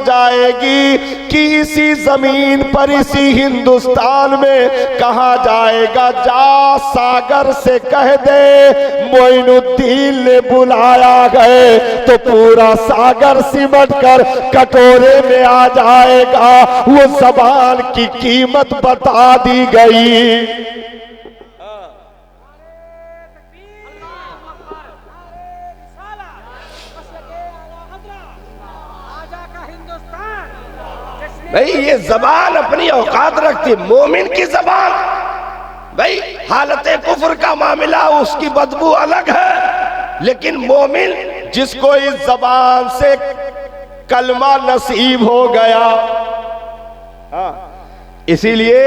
जाएगी कि इसी जमीन पर, इसी हिंदुस्तान में कहा जाएगा, जा सागर से कह दे मोइनुद्दीन ने बुलाया गए, तो पूरा सागर सिमट कर कटोरे में आ जाएगा। वो ज़बान की कीमत बता दी गई। भाई ये जबान अपनी औकात रखती, मोमिन की जबान, भाई हालत कुफ्र का मामला उसकी बदबू अलग है, लेकिन मोमिन जिसको इस जबान से कलमा नसीब हो गया, इसीलिए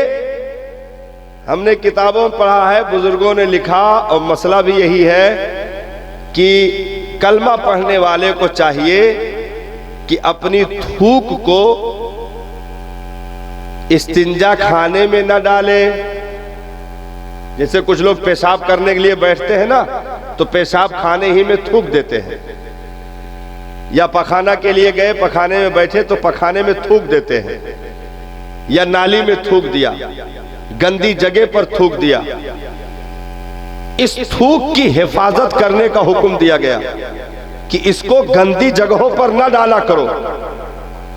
हमने किताबों में पढ़ा है, बुजुर्गों ने लिखा, और मसला भी यही है कि कलमा पढ़ने वाले को चाहिए कि अपनी थूक को इस्तिंजा खाने में न डाले। जैसे कुछ लोग पेशाब करने के लिए बैठते हैं ना, तो पेशाब खाने ही में थूक देते हैं, या पखाना के लिए गए, पखाने में बैठे तो पखाने में थूक देते हैं, या नाली में थूक दिया, गंदी जगह पर थूक दिया। इस थूक की हिफाजत करने का हुक्म दिया गया कि इसको गंदी जगहों पर न डाला करो,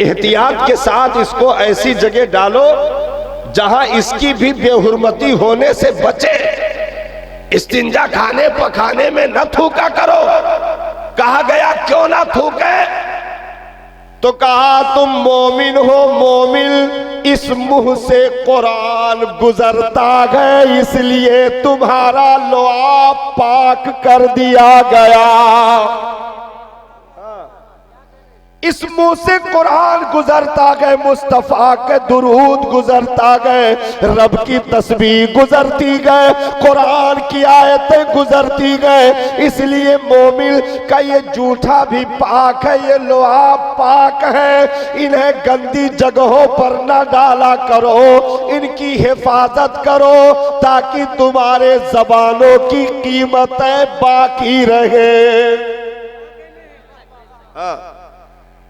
एहतियात के साथ इसको ऐसी जगह डालो जहां इसकी भी बेहुरमती होने से बचे। इस्तिंजा खाने पखाने में न थूका करो। कहा गया क्यों ना थूके? तो कहा तुम मोमिन हो, मोमिन इस मुंह से कुरान गुजरता है, इसलिए तुम्हारा लुआब पाक कर दिया गया। इस मुंह से कुरान गुजरता गए, मुस्तफा के दुरूद गुजरता गए, रब की तस्बीह गुजरती गए, कुरान की आयतें गुजरती गए। इसलिए मोमिन का ये जूठा भी पाक है, ये लुआब पाक है। इन्हें गंदी जगहों पर न डाला करो, इनकी हिफाजत करो ताकि तुम्हारे जबानों की कीमतें बाकी रहे।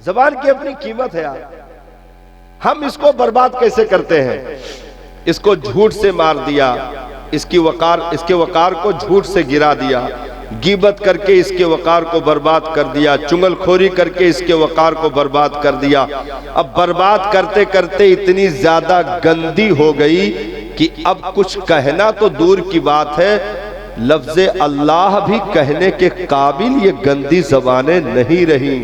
जबान की अपनी कीमत है यार। हम इसको बर्बाद कैसे करते हैं? इसको झूठ से मार दिया, इसके वकार को झूठ से गिरा दिया, गीबत करके इसके वकार को बर्बाद कर दिया, चुगलखोरी करके इसके वकार को बर्बाद कर दिया। अब बर्बाद करते करते इतनी ज्यादा गंदी हो गई कि अब कुछ कहना तो दूर की बात है, लफ्ज़े अल्लाह भी कहने के काबिल ये गंदी जबानें नहीं रही।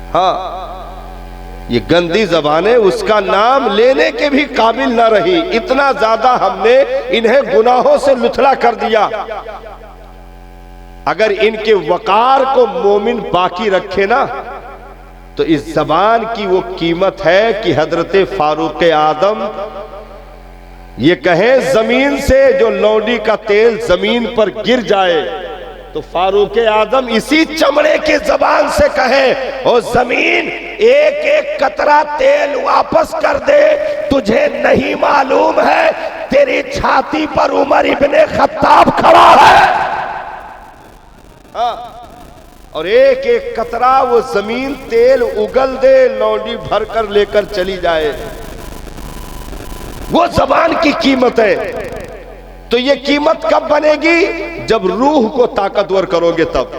हाँ, ये गंदी जबानें उसका नाम लेने के भी काबिल न रही। इतना ज्यादा हमने इन्हें गुनाहों से लुथड़ा कर दिया। अगर इनके वकार को मोमिन बाकी रखे ना, तो इस जबान की वो कीमत है कि हजरत फारूक आदम ये कहे जमीन से जो लौंडी का तेल जमीन पर गिर जाए, तो फारूक आदम इसी चमड़े की जबान से कहे, ओ जमीन एक एक कतरा तेल वापस कर दे, तुझे नहीं मालूम है तेरी छाती पर उमर इब्ने खत्ताब खड़ा है। और एक एक कतरा वो जमीन तेल उगल दे, लौंडी भर कर लेकर चली जाए। वो जबान की कीमत है। तो ये कीमत कब बनेगी? जब रूह को ताकतवर करोगे तब।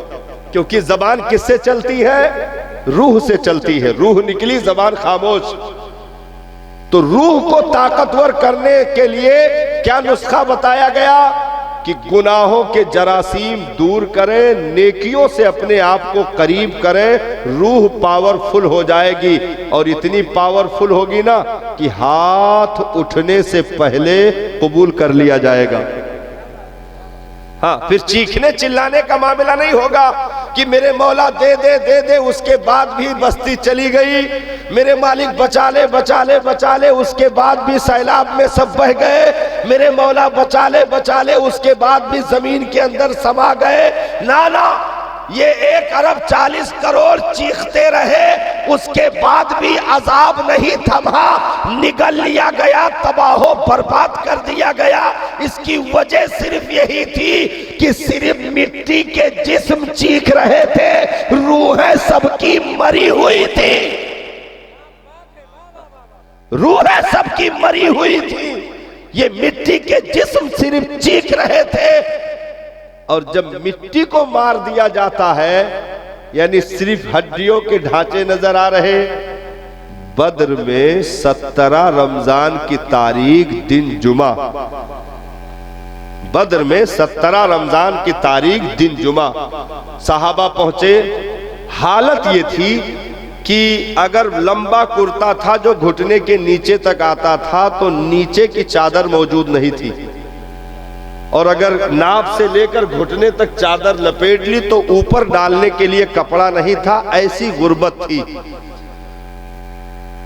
क्योंकि जबान किससे चलती है? रूह से चलती है। रूह निकली, जबान खामोश। तो रूह को ताकतवर करने के लिए क्या नुस्खा बताया गया कि गुनाहों के जरासीम दूर करें, नेकियों से अपने आप को करीब करें, रूह पावरफुल हो जाएगी। और इतनी पावरफुल होगी ना कि हाथ उठने से पहले कबूल कर लिया जाएगा। हाँ, फिर चीखने चिल्लाने का मामला नहीं होगा कि मेरे मौला दे दे दे दे, उसके बाद भी बस्ती चली गई। मेरे मालिक बचा ले बचा ले बचा ले, उसके बाद भी सैलाब में सब बह गए। मेरे मौला बचा ले, उसके बाद भी जमीन के अंदर समा गए। ना ना, ये 1 अरब 40 करोड़ चीखते रहे, उसके बाद भी अजाब नहीं थमा, निगल लिया गया, तबाहो बर्बाद कर दिया गया। इसकी वजह सिर्फ यही थी कि सिर्फ मिट्टी के जिस्म चीख रहे थे, रूहें सबकी मरी हुई थी, रूहें सबकी मरी हुई थी। ये मिट्टी के जिस्म सिर्फ चीख रहे थे। और जब मिट्टी को मार दिया जाता है, यानी सिर्फ हड्डियों के ढांचे नजर आ रहे। बद्र में 17 रमजान की तारीख दिन जुमा, बद्र में 17 रमजान की तारीख दिन जुमा सहाबा पहुंचे। हालत ये थी कि अगर लंबा कुर्ता था जो घुटने के नीचे तक आता था, तो नीचे की चादर मौजूद नहीं थी, और अगर नाभ से लेकर घुटने तक चादर लपेट ली तो ऊपर डालने के लिए कपड़ा नहीं था। ऐसी गुर्बत थी।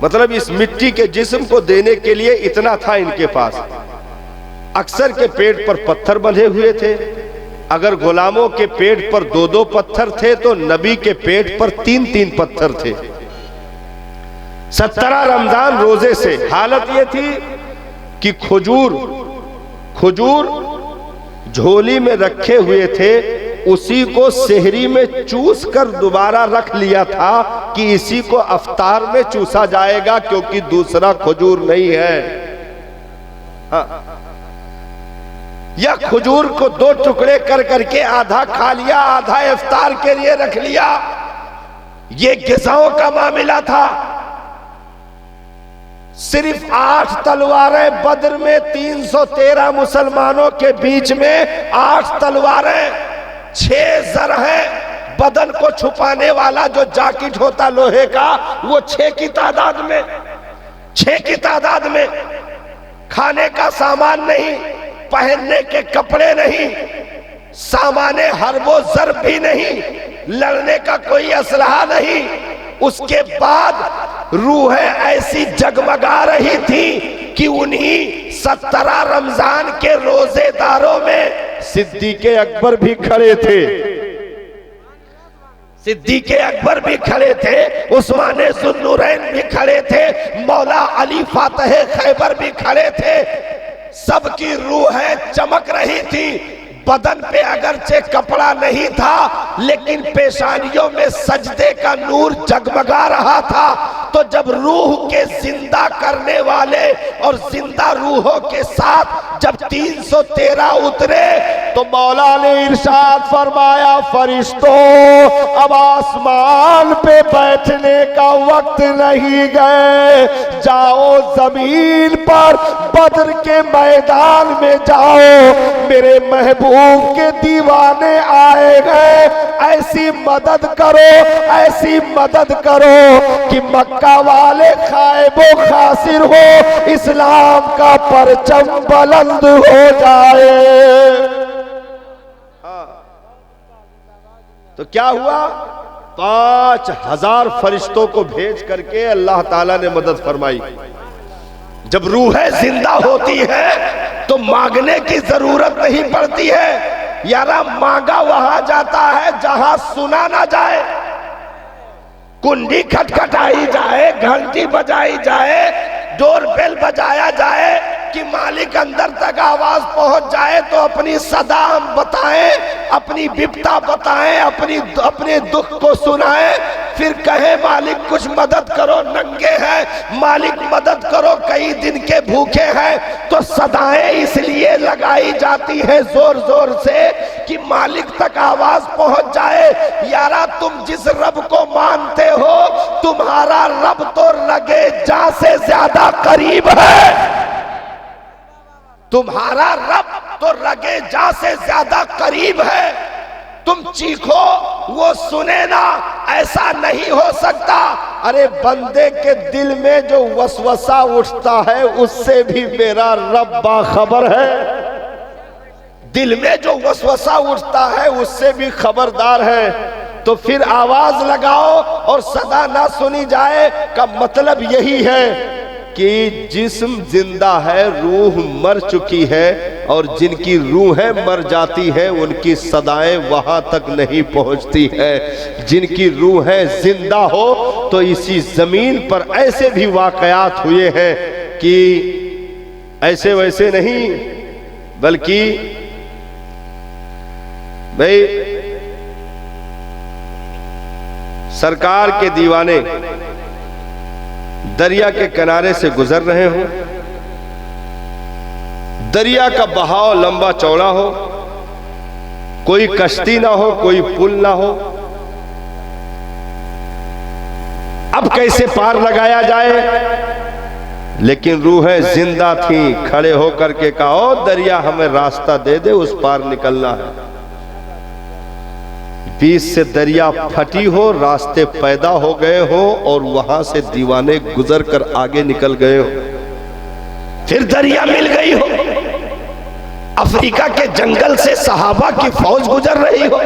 मतलब इस मिट्टी के जिस्म को देने के लिए इतना था इनके पास। अक्सर के पेट पर पत्थर बंधे हुए थे। अगर गुलामों के पेट पर 2-2 पत्थर थे तो नबी के पेट पर 3-3 पत्थर थे। 17 रमजान रोजे से हालत यह थी कि खजूर झोली में रखे हुए थे, उसी को सेहरी में चूस कर दोबारा रख लिया था कि इसी को अफ्तार में चूसा जाएगा, क्योंकि दूसरा खजूर नहीं है। हाँ। या खजूर को 2 टुकड़े कर करके आधा खा लिया, आधा इफ्तार के लिए रख लिया। ये गिज़ाओं का मामला था। सिर्फ 8 तलवारें बद्र में 313 मुसलमानों के बीच में 8 तलवारें, 6 जर है बदन को छुपाने वाला जो जैकेट होता लोहे का, वो 6 की तादाद में, 6 की तादाद में। खाने का सामान नहीं, पहनने के कपड़े नहीं, सामाने हरबो जर भी नहीं, लड़ने का कोई असलहा नहीं। उसके बाद रूहें ऐसी जगमगा रही थी कि उन्हीं 17 रमजान के रोजेदारों में सिद्दीक़े अकबर भी खड़े थे, सिद्दीक़े अकबर भी खड़े थे, उस्माने ज़ुन्नुरैन भी खड़े थे, मौला अली फातह खैबर भी खड़े थे। सबकी रूहें चमक रही थी। बदन पे अगरचे कपड़ा नहीं था, लेकिन पेशानियों में सजदे का नूर जगमगा रहा था। तो जब रूह के जिंदा करने वाले और जिंदा रूहों के साथ जब 313 उतरे, तो मौला ने इरशाद फरमाया, फरिश्तों अब आसमान पे बैठने का वक्त नहीं गए, जाओ जमीन पर बद्र के मैदान में जाओ, मेरे महबूब के दीवाने आए गए। ऐसी मदद करो, ऐसी मदद करो कि मक्का वाले खाइबो खासिर हो, इस्लाम का परचम बुलंद हो जाए। तो क्या हुआ? 5000 फरिश्तों को भेज करके अल्लाह ताला ने मदद फरमाई। जब रूहें जिंदा होती है तो मांगने की जरूरत नहीं पड़ती है। यारा मांगा वहां जाता है जहां सुना ना जाए। कुंडी खटखटाई जाए, घंटी बजाई जाए, डोरबेल बजाया जाए कि मालिक अंदर तक आवाज पहुंच जाए, तो अपनी सदा हम बताएं, अपनी विपता बताएं, अपने दुख को सुनाएं, फिर कहे मालिक कुछ मदद करो, नंगे हैं, मालिक मदद करो, कई दिन के भूखे हैं। तो सदाएं इसलिए लगाई जाती है जोर जोर से कि मालिक तक आवाज पहुंच जाए। यारा तुम जिस रब को मानते हो, तुम्हारा रब तो लगे जा से ज्यादा करीब है। तुम्हारा रब तो लगे जा से ज्यादा करीब है। तुम चीखो वो सुने ना, ऐसा नहीं हो सकता। अरे बंदे के दिल में जो वसवसा उठता है उससे भी मेरा रब बाखबर है। दिल में जो वसवसा उठता है उससे भी खबरदार है। तो फिर आवाज लगाओ और सदा ना सुनी जाए का मतलब यही है कि जिस्म जिंदा है, रूह मर चुकी है, और जिनकी रूहें मर जाती हैं उनकी सदाएं वहां तक नहीं पहुंचती है। जिनकी रूहें जिंदा हो तो इसी जमीन पर ऐसे भी वाकयात हुए हैं कि ऐसे वैसे नहीं, बल्कि भाई सरकार के दीवाने दरिया के किनारे से गुजर रहे हो, दरिया का बहाव लंबा चौड़ा हो, कोई कश्ती ना हो, कोई पुल ना हो, अब कैसे पार लगाया जाए। लेकिन रूहें जिंदा थी, खड़े होकर के कहा, ओ दरिया हमें रास्ता दे दे, उस पार निकलना है। बीच से दरिया फटी हो, रास्ते पैदा हो गए हो और वहां से दीवाने गुजर कर आगे निकल गए हो। फिर दरिया मिल गई हो, अफ्रीका के जंगल से सहाबा की फौज गुजर रही हो,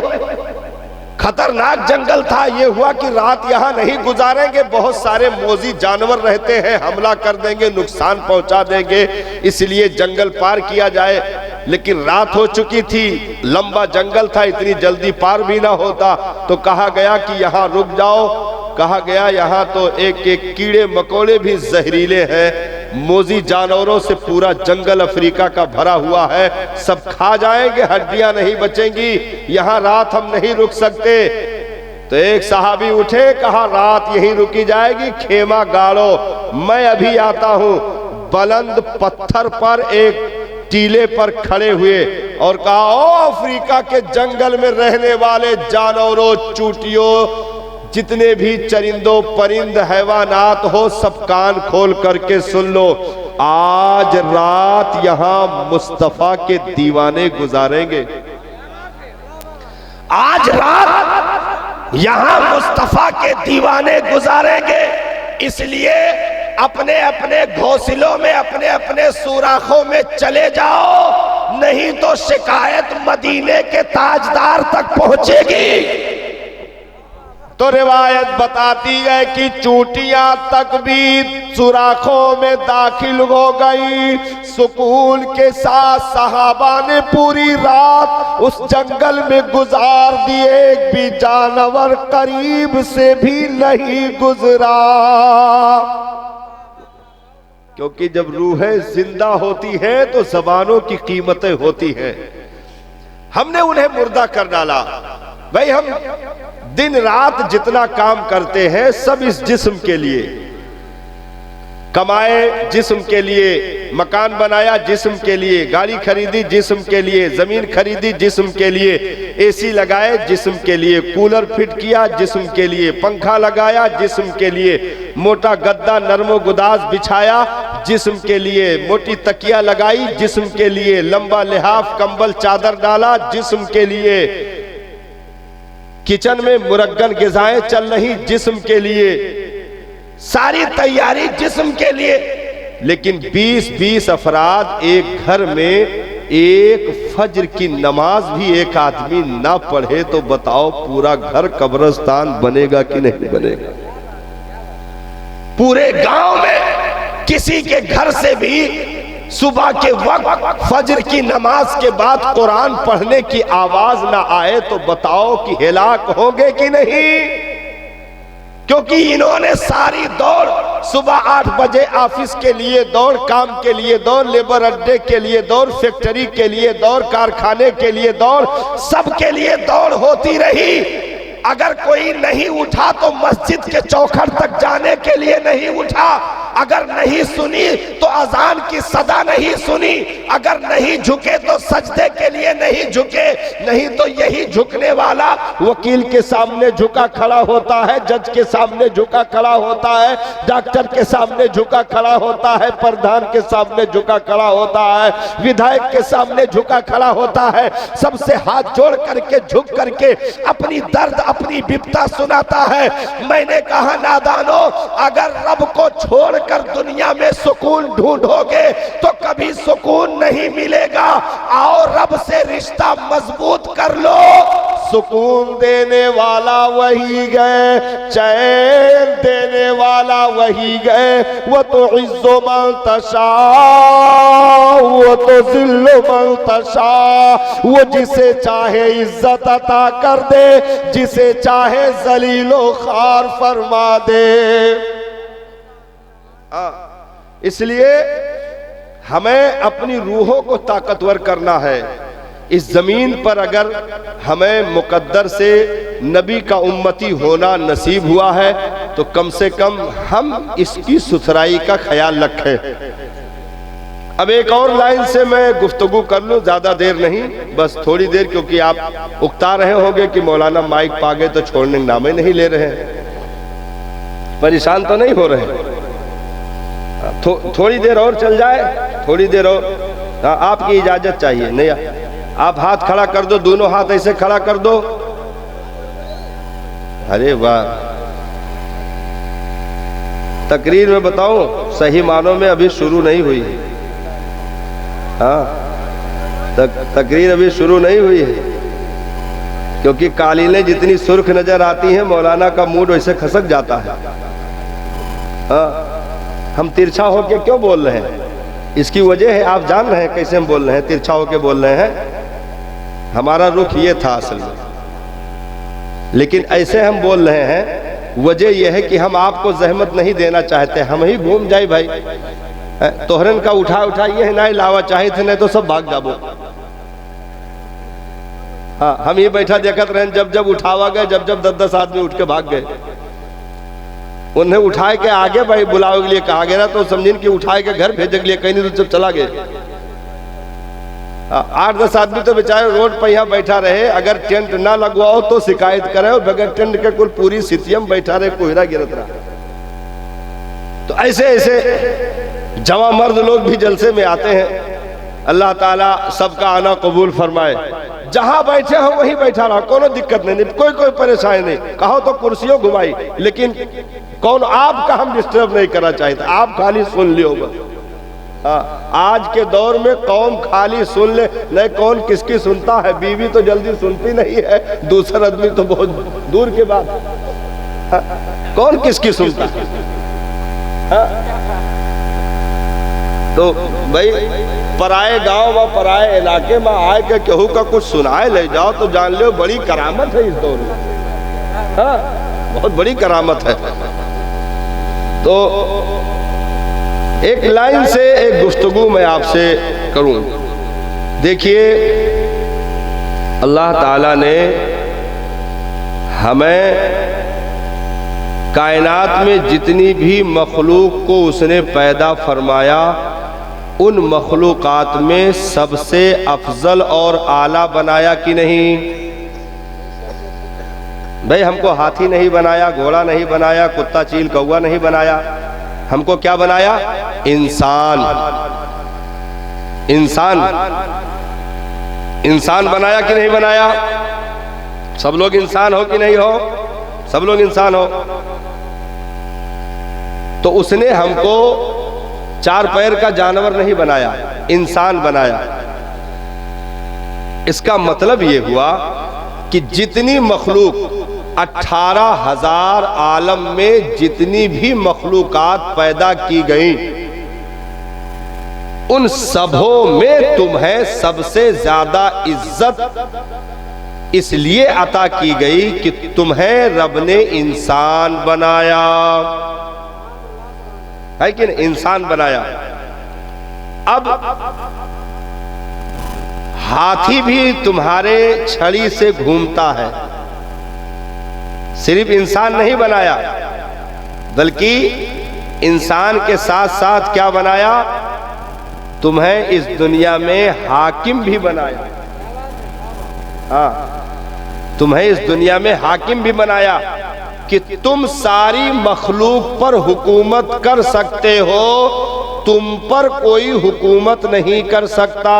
खतरनाक जंगल था। ये हुआ कि रात यहां नहीं गुजारेंगे, बहुत सारे मोजी जानवर रहते हैं, हमला कर देंगे, नुकसान पहुंचा देंगे, इसलिए जंगल पार किया जाए। लेकिन रात हो चुकी थी, लंबा जंगल था, इतनी जल्दी पार भी ना होता, तो कहा गया कि यहां रुक जाओ। कहा गया यहां तो एक एक कीड़े मकोड़े भी जहरीले हैं, मोजी जानवरों से पूरा जंगल अफ्रीका का भरा हुआ है, सब खा जाएंगे, हड्डियां नहीं बचेंगी, यहां रात हम नहीं रुक सकते। तो एक सहाबी उठे, कहा रात यहीं रुकी जाएगी, खेमा गाड़ो, मैं अभी आता हूं। बुलंद पत्थर पर एक टीले पर खड़े हुए और कहा, ओ अफ्रीका के जंगल में रहने वाले जानवरों, चूटियों, जितने भी चरिंदों परिंद हैवानात हो, सब कान खोल करके सुन लो। आज रात यहां मुस्तफा के दीवाने गुजारेंगे। आज रात यहां मुस्तफा के दीवाने गुजारेंगे। इसलिए अपने अपने घोंसलों में, अपने अपने सुराखों में चले जाओ, नहीं तो शिकायत मदीने के ताजदार तक पहुंचेगी। तो रिवायत बताती है कि चूटियां तक भी सुराखों में दाखिल हो गई। सुकून के साथ सहाबा ने पूरी रात उस जंगल में गुजार दी, एक भी जानवर करीब से भी नहीं गुजरा। क्योंकि जब रूहें जिंदा होती हैं तो जबानों की कीमतें होती हैं। हमने उन्हें मुर्दा कर डाला। भाई हम दिन रात जितना काम करते हैं सब इस जिस्म के लिए, कमाए जिस्म के लिए, मकान बनाया जिस्म के लिए, गाड़ी खरीदी जिस्म के लिए, जमीन खरीदी जिस्म के लिए, एसी लगाए जिस्म के लिए, कूलर फिट किया जिस्म के लिए, पंखा लगाया जिस्म के लिए, मोटा गद्दा नरमो गुदाज बिछाया जिस्म के लिए, मोटी तकिया लगाई जिस्म के लिए, लंबा लिहाफ कंबल चादर डाला जिस्म के लिए, किचन में मुरग्गन ग़िज़ाएं चल रही जिस्म के लिए, सारी तैयारी जिस्म के लिए। लेकिन 20-20 अफराद एक घर में एक फज्र की नमाज भी एक आदमी ना पढ़े तो बताओ पूरा घर कब्रिस्तान बनेगा कि नहीं बनेगा। पूरे गांव में किसी के घर से भी सुबह के वक्त फज्र की नमाज के बाद कुरान पढ़ने की आवाज ना आए तो बताओ कि हिलाक होंगे कि नहीं। क्योंकि इन्होंने सारी दौड़, सुबह 8 बजे ऑफिस के लिए दौड़, काम के लिए दौड़, लेबर अड्डे के लिए दौड़, फैक्ट्री के लिए दौड़, कारखाने के लिए दौड़, सबके लिए दौड़ होती रही। अगर कोई नहीं उठा तो मस्जिद के चौखट तक जाने के लिए नहीं उठा, अगर नहीं सुनी तो अजान की सदा नहीं सुनी, अगर नहीं झुके तो सजदे के लिए नहीं झुके, नहीं तो यही झुकने वाला वकील के सामने झुका खड़ा होता है, जज के सामने झुका खड़ा होता है, डॉक्टर के सामने झुका खड़ा होता है, प्रधान के सामने झुका खड़ा होता है, विधायक के सामने झुका खड़ा होता है, सबसे हाथ जोड़ करके झुक करके अपनी दर्द अपनी विपता सुनाता है। मैंने कहा नादानो, अगर रब को छोड़कर दुनिया में सुकून ढूंढोगे तो कभी सुकून नहीं मिलेगा। आओ रब से रिश्ता मजबूत कर लो, सुकून देने वाला वही गए, चैन देने वाला वही गए। वो तो इज्जो मन तशा, वो तो जिल्लो मन तशा, वो जिसे चाहे इज्जत अता कर दे, जिसे चाहे जलीलो खार फरमा दे। इसलिए हमें अपनी रूहों को ताकतवर करना है। इस जमीन पर अगर हमें मुकद्दर से नबी का उम्मती होना नसीब हुआ है तो कम से कम हम इसकी सुथराई का ख्याल रखें। अब एक और लाइन से मैं गुफ्तगू कर लूं, ज्यादा देर नहीं, बस थोड़ी देर, क्योंकि आप उकता रहे होंगे कि मौलाना माइक पा गए तो छोड़ने का नाम ही नहीं ले रहे हैं। परेशान तो नहीं हो रहे? थोड़ी देर और चल जाए, थोड़ी देर और। हाँ, आपकी इजाजत चाहिए। नहीं, आप हाथ खड़ा कर दो, दोनों हाथ ऐसे खड़ा कर दो। अरे वाह, तकरीर में बताऊं सही मानों में अभी शुरू नहीं हुई है। हाँ, तकरीर अभी शुरू नहीं हुई है, क्योंकि कालीनें जितनी सुर्ख नजर आती हैं मौलाना का मूड वैसे खसक जाता है। हाँ, हम तिरछा होके क्यों बोल रहे हैं? इसकी वजह है, आप जान रहे हैं कैसे हम बोल रहे हैं, तिरछा होके बोल रहे हैं। हमारा रुख ये था असल में, लेकिन ऐसे हम बोल रहे हैं, वजह यह है कि हम आपको जहमत नहीं देना चाहते। हम ही घूम जाए भाई, तोहरन का उठा ये ना लावा चाहे थे, नहीं तो सब भाग जाबो। हाँ, हम ही बैठा देखते रहे, जब जब उठावा गए, जब जब 10-10 आदमी उठ के भाग गए। उन्हें उठाए के आगे भाई बुलावे के लिए कहा गया, तो समझिन कि उठाए के घर भेजे के लिए कहीं नहीं, तो जब चला गए। 8-10 आदमी तो बेचारे रोड पर यहाँ बैठा रहे। अगर टेंट ना लगवाओ तो शिकायत करे, और बगैर टेंट के कुल पूरी सितियम बैठा रहे, कोहरा गिरत रहा। तो ऐसे ऐसे जवां मर्द लोग भी जलसे में आते हैं। अल्लाह ताला सबका आना कबूल फरमाए। जहां बैठे हो वहीं बैठा रहा, कोनो दिक्कत नहीं, कोई परेशानी नहीं। कहो तो कुर्सियों घुमाई, लेकिन कौन आपका हम डिस्टर्ब नहीं करना चाहते। आप खाली सुन लियो बस। आज के दौर में कौम खाली सुन ले, नहीं कौन किसकी सुनता है। बीवी तो जल्दी सुनती नहीं है, दूसरा आदमी तो बहुत दूर के बात। कौन किसकी सुनता है? तो भाई पराए गांव में, पराए इलाके में आए के केहू का कुछ सुनाए ले जाओ तो जान लो बड़ी करामत है इस दौर में। हाँ, बहुत बड़ी करामत है। तो एक लाइन से एक गुफ्तगू मैं आपसे करूं। देखिए, अल्लाह ताला ने हमें कायनात में जितनी भी मखलूक को उसने पैदा फरमाया, उन मखलूकात में सबसे अफजल और आला बनाया कि नहीं? भाई हमको हाथी नहीं बनाया, घोड़ा नहीं बनाया, कुत्ता चील कौवा नहीं बनाया, हमको क्या बनाया? इंसान। इंसान इंसान बनाया कि नहीं बनाया? सब लोग इंसान हो कि नहीं हो? सब लोग इंसान हो। तो उसने हमको 4 पैर का जानवर नहीं बनाया, इंसान बनाया। इसका मतलब ये हुआ कि जितनी मखलूक 18,000 आलम में जितनी भी मखलूकात पैदा की गई, उन सबों में तुम्हें सबसे ज्यादा इज्जत इसलिए अता की गई कि तुम्हें रब ने इंसान बनाया है कि नहीं? इंसान बनाया। अब हाथी भी तुम्हारे छड़ी से घूमता है, सिर्फ इंसान नहीं बनाया, बल्कि इंसान के साथ साथ क्या बनाया? तुम्हें इस दुनिया में हाकिम भी बनाया। हाँ, तुम्हें इस दुनिया में हाकिम भी बनाया कि तुम सारी मखलूक पर हुकूमत कर सकते हो, तुम पर कोई हुकूमत नहीं कर सकता।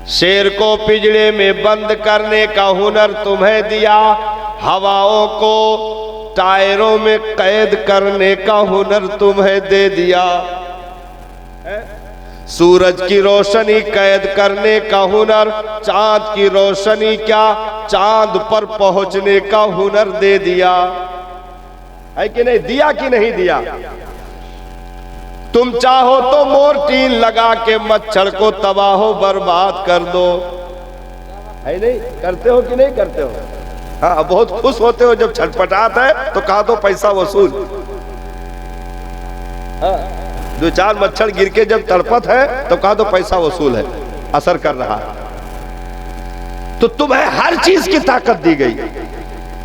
शेर को पिंजरे में बंद करने का हुनर तुम्हें दिया, हवाओं को टायरों में कैद करने का हुनर तुम्हें दे दिया। सूरज की रोशनी कैद करने का हुनर, चांद की रोशनी क्या चांद पर पहुंचने का हुनर दे दिया है कि नहीं? दिया कि नहीं दिया? तुम चाहो तो मोर्टीन लगा के मच्छर को तबाहो बर्बाद कर दो, है नहीं? करते हो कि नहीं करते हो? हाँ, बहुत खुश होते हो जब छटपटात है तो कहा दो पैसा वसूल। हाँ, दो चार मच्छर गिर के जब तड़पत है तो कहा दो पैसा वसूल है, असर कर रहा है। तो तुम्हें हर चीज की ताकत दी गई।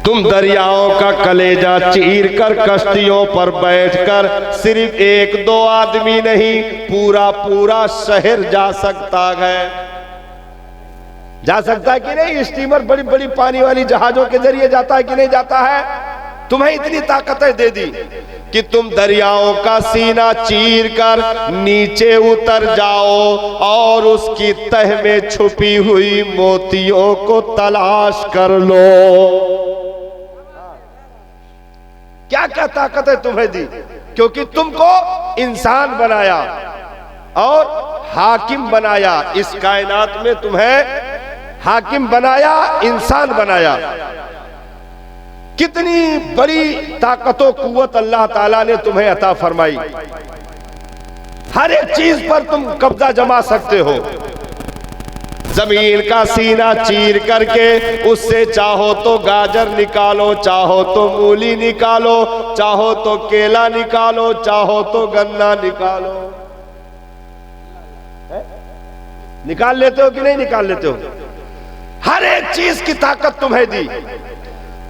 तुम दरियाओं का कलेजा चीर कर कश्तियों पर बैठकर सिर्फ एक दो आदमी नहीं, पूरा पूरा शहर जा सकता है। जा सकता है कि नहीं? स्टीमर बड़ी बड़ी पानी वाली जहाजों के जरिए जाता है कि नहीं जाता है? तुम्हें इतनी ताकतें दे दी कि तुम दरियाओं का सीना चीर कर नीचे उतर जाओ और उसकी तह में छुपी हुई मोतियों को तलाश कर लो। क्या क्या ताकतें तुम्हें दी, क्योंकि तुमको इंसान बनाया और हाकिम बनाया। इस कायनात में तुम्हें हाकिम बनाया, इंसान बनाया। कितनी बड़ी ताकतों कुव्वत अल्लाह ताला ने तुम्हें अता फरमाई। हर एक चीज पर तुम कब्जा जमा सकते हो। जमीन का सीना चीर करके उससे चाहो तो गाजर निकालो, चाहो तो मूली निकालो, चाहो तो केला निकालो, चाहो तो गन्ना निकालो। निकाल लेते हो कि नहीं निकाल लेते हो? हर एक चीज की ताकत तुम्हें दी।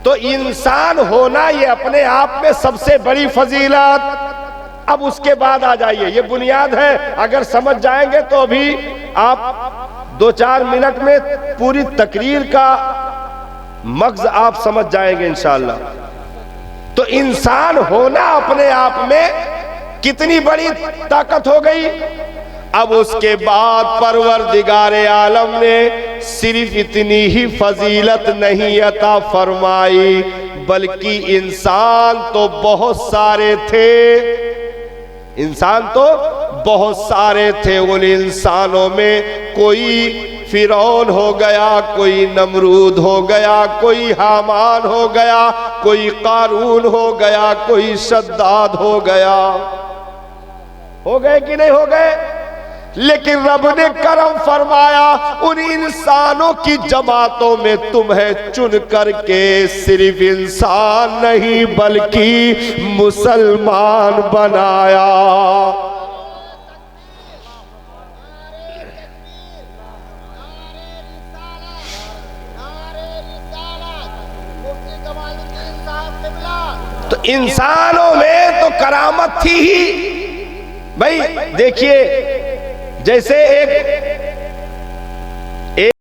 तो इंसान होना ये अपने आप में सबसे बड़ी फजीलत। अब उसके बाद आ जाइए, ये बुनियाद है। अगर समझ जाएंगे तो अभी आप 2-4 मिनट में पूरी तकरीर का मगज आप समझ जाएंगे इंशाअल्लाह। तो इंसान होना अपने आप में कितनी बड़ी ताकत हो गई। अब उसके बाद परवरदिगारे आलम ने सिर्फ इतनी ही फजीलत नहीं अता फरमाई, बल्कि इंसान तो बहुत सारे थे। इंसान तो बहुत सारे थे। उन इंसानों में कोई फिरौन हो गया, कोई नमरूद हो गया, कोई हामान हो गया, कोई कारून हो गया, कोई शद्दाद हो गया। हो गए कि नहीं हो गए? लेकिन रब ने करम फरमाया, उन इंसानों की जमातों में तुम्हें चुन करके सिर्फ इंसान नहीं बल्कि मुसलमान बनाया। तो इंसानों में तो करामत थी ही। भाई देखिए, जैसे एक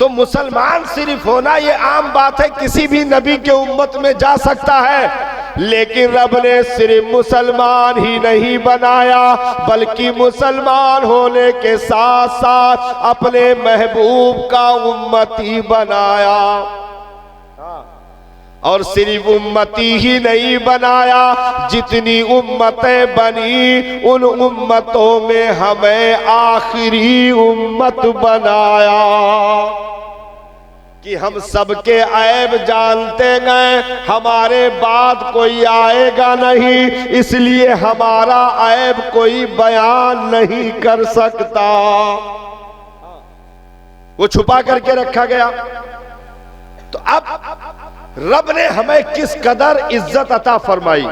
तो मुसलमान सिर्फ होना ये आम बात है, किसी भी नबी के उम्मत में जा सकता है, लेकिन रब ने सिर्फ मुसलमान ही नहीं बनाया, बल्कि मुसलमान होने के साथ साथ अपने महबूब का उम्मती बनाया। और सिर्फ उम्मती ही नहीं बनाया, जितनी उम्मतें बनी उन उम्मतों में हमें आखिरी उम्मत बनाया कि हम सबके ऐब जानते गए, हमारे बाद कोई आएगा नहीं, इसलिए हमारा ऐब कोई बयान नहीं कर सकता, वो छुपा करके रखा गया। तो अब रब ने हमें किस कदर इज्जत अता फरमाई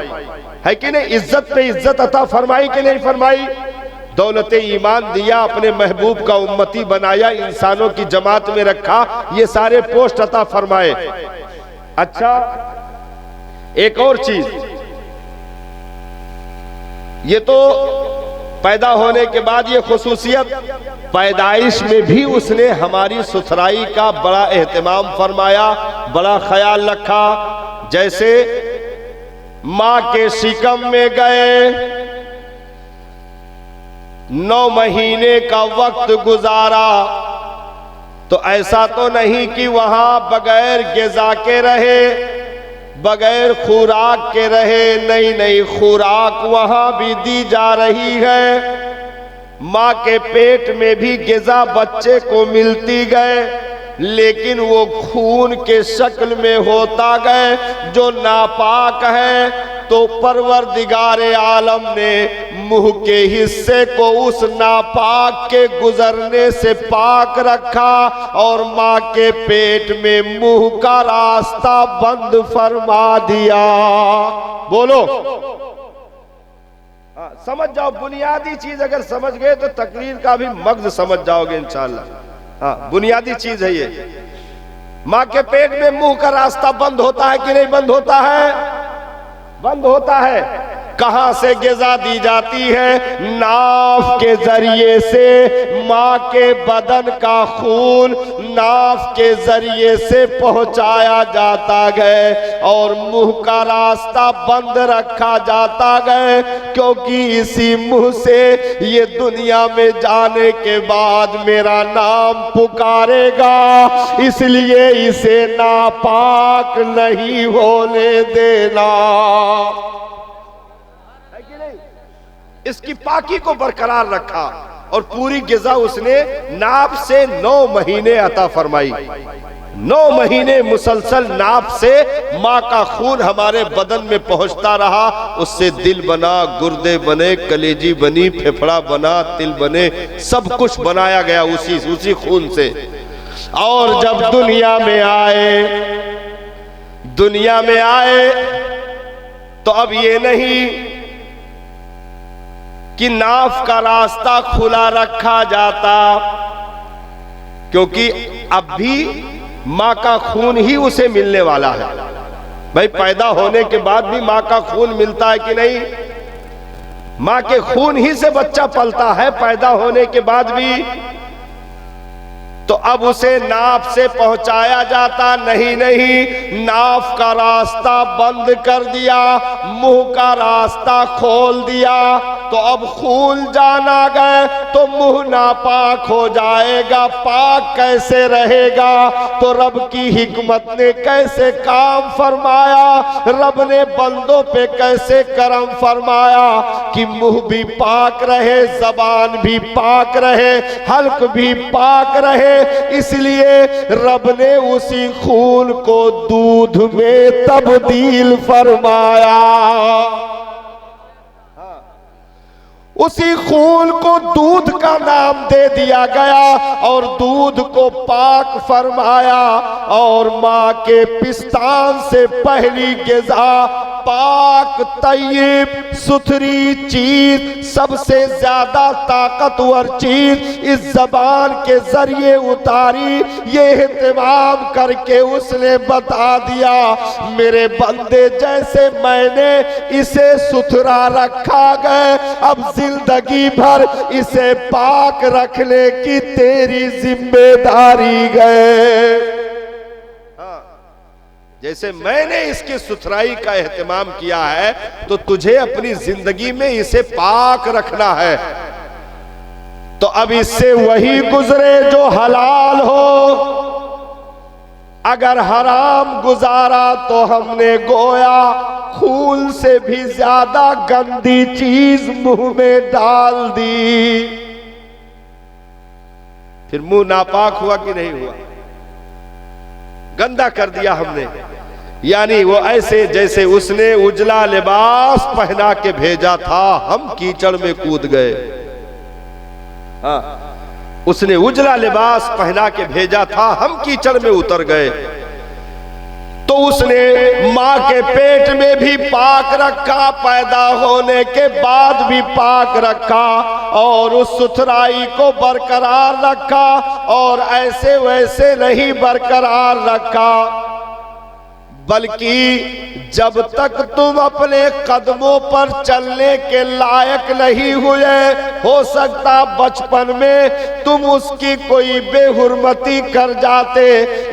है कि नहीं, इज्जत पे इज्जत अता फरमाई कि नहीं फरमाई। दौलत ईमान दिया, अपने महबूब का उम्मती बनाया, इंसानों की जमात में रखा, ये सारे पोस्ट अता फरमाए। अच्छा, एक और चीज, ये तो पैदा होने के बाद ये खुसूसियत, पैदाइश में भी उसने हमारी सुथराई का बड़ा एहतमाम फरमाया, बड़ा ख्याल रखा। जैसे मां के शिकम में गए, 9 महीने का वक्त गुजारा, तो ऐसा तो नहीं कि वहां बगैर ग़िज़ा के रहे, बगैर खुराक के रहे, नहीं नहीं, खुराक वहां भी दी जा रही है। माँ के पेट में भी ग़िज़ा बच्चे को मिलती गए, लेकिन वो खून के शक्ल में होता गए जो नापाक है। तो परवरदिगारे आलम ने मुंह के हिस्से को उस नापाक के गुजरने से पाक रखा और माँ के पेट में मुंह का रास्ता बंद फरमा दिया। बोलो, समझ जाओ, बुनियादी चीज अगर समझ गए तो तकरीर का भी मगज समझ जाओगे इंशाअल्लाह। हाँ, बुनियादी चीज है ये। माँ के पेट में मुंह का रास्ता बंद होता है कि नहीं बंद होता है? बंद होता है। कहां से ग़िज़ा दी जाती है? नाफ के जरिए से माँ के बदन का खून नाफ के जरिए से पहुंचाया जाता गए और मुंह का रास्ता बंद रखा जाता गए, क्योंकि इसी मुंह से ये दुनिया में जाने के बाद मेरा नाम पुकारेगा, इसलिए इसे नापाक नहीं होने देना। इसकी पाकी को बरकरार रखा और पूरी ग़िज़ा उसने नाप से 9 महीने अता फरमाई। 9 महीने मुसलसल नाप से माँ का खून हमारे बदन में पहुंचता रहा, उससे दिल बना, गुर्दे बने, कलेजी बनी, फेफड़ा बना, तिल बने, सब कुछ बनाया गया उसी खून से। और जब दुनिया में आए तो अब ये नहीं कि नाफ का रास्ता खुला रखा जाता, क्योंकि अब भी माँ का खून ही उसे मिलने वाला है। भाई, पैदा होने के बाद भी माँ का खून मिलता है कि नहीं? माँ के खून ही से बच्चा पलता है पैदा होने के बाद भी। तो अब उसे नाफ से पहुंचाया जाता नहीं, नाफ का रास्ता बंद कर दिया, मुंह का रास्ता खोल दिया। तो अब खून जाना गए तो मुंह नापाक हो जाएगा, पाक कैसे रहेगा? तो रब की हिकमत ने कैसे काम फरमाया, रब ने बंदों पे कैसे करम फरमाया कि मुंह भी पाक रहे, जबान भी पाक रहे, हल्क भी पाक रहे। इसलिए रब ने उसी खून को दूध में तब्दील फरमाया। उसी खून को दूध का नाम दे दिया गया और दूध को पाक फरमाया। और माँ के पिस्तान से पहली ग़िज़ा पाक तय्यब सुथरी चीज, सबसे ज्यादा ताकतवर चीज इस जबान के जरिए उतारी। ये एहतमाम करके उसने बता दिया, मेरे बंदे जैसे मैंने इसे सुथरा रखा गए, अब जिंदगी भर इसे पाक रखने की तेरी जिम्मेदारी गए। जैसे मैंने इसकी सुथराई का एहतमाम किया है, तो तुझे अपनी जिंदगी में इसे पाक रखना है। तो अब इससे वही गुजरे जो हलाल हो, अगर हराम गुजारा तो हमने गोया खून से भी ज्यादा गंदी चीज मुंह में डाल दी। फिर मुंह नापाक हुआ कि नहीं हुआ? गंदा कर दिया हमने। यानी वो ऐसे जैसे उसने उजला लिबास पहना के भेजा था, हम कीचड़ में कूद गए। हाँ, उसने उजला लिबास पहना के भेजा था, हम कीचड़ में उतर गए। तो उसने मां के पेट में भी पाक रखा, पैदा होने के बाद भी पाक रखा, और उस सुथराई को बरकरार रखा, और ऐसे वैसे नहीं बरकरार रखा, बल्कि जब तक तुम अपने कदमों पर चलने के लायक नहीं हुए, हो सकता बचपन में तुम उसकी कोई बेहुरमती कर जाते,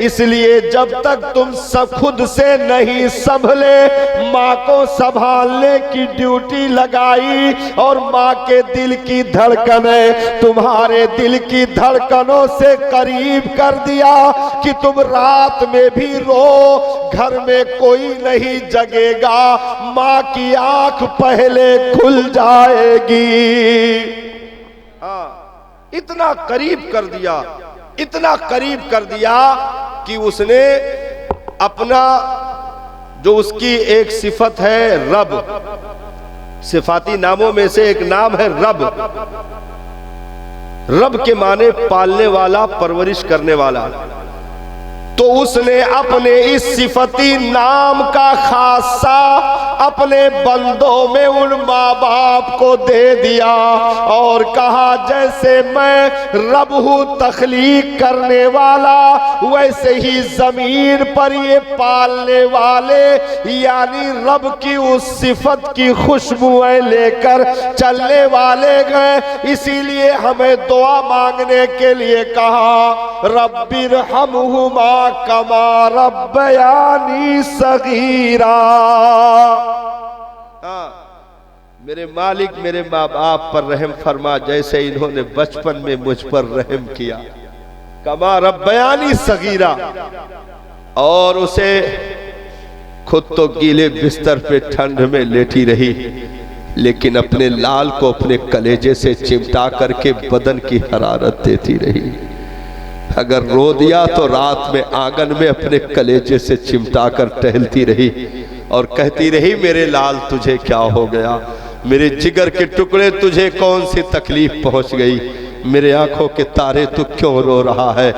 इसलिए जब तक तुम खुद से नहीं संभले, माँ को संभालने की ड्यूटी लगाई, और माँ के दिल की धड़कनें तुम्हारे दिल की धड़कनों से करीब कर दिया कि तुम रात में भी रो, घर में कोई नहीं जगेगा, मां की आंख पहले खुल जाएगी। इतना करीब कर दिया, इतना करीब कर दिया कि उसने अपना जो उसकी एक सिफत है रब, सिफाती नामों में से एक नाम है रब। रब के माने पालने वाला, परवरिश करने वाला। तो उसने अपने इस सिफती नाम का खासा अपने बंदों में उन माँ बाप को दे दिया, और कहा जैसे मैं रब हूँ तख्लीक करने वाला, वैसे ही जमीन पर ये पालने वाले, यानी रब की उस सिफत की खुशबुएं लेकर चलने वाले गए। इसीलिए हमें दुआ मांगने के लिए कहा, रब्बिरहमहुमा कमा रब्बयानी सगीरा। मेरे मालिक मेरे माँ बाप पर रहम फरमा, जैसे इन्होंने बचपन में मुझ पर रहम किया। कमा रब्बयानी सगीरा। और उसे खुद तो गीले बिस्तर पे ठंड में लेटी रही, लेकिन अपने लाल को अपने कलेजे से चिमटा करके बदन की हरारत देती रही। अगर रो दिया तो रात में आंगन में अपने कलेजे से चिमटा कर टहलती रही और कहती रही, मेरे लाल तुझे क्या हो गया, मेरे जिगर के टुकड़े तुझे कौन सी तकलीफ पहुंच गई, मेरे आंखों के तारे तू क्यों रो रहा है।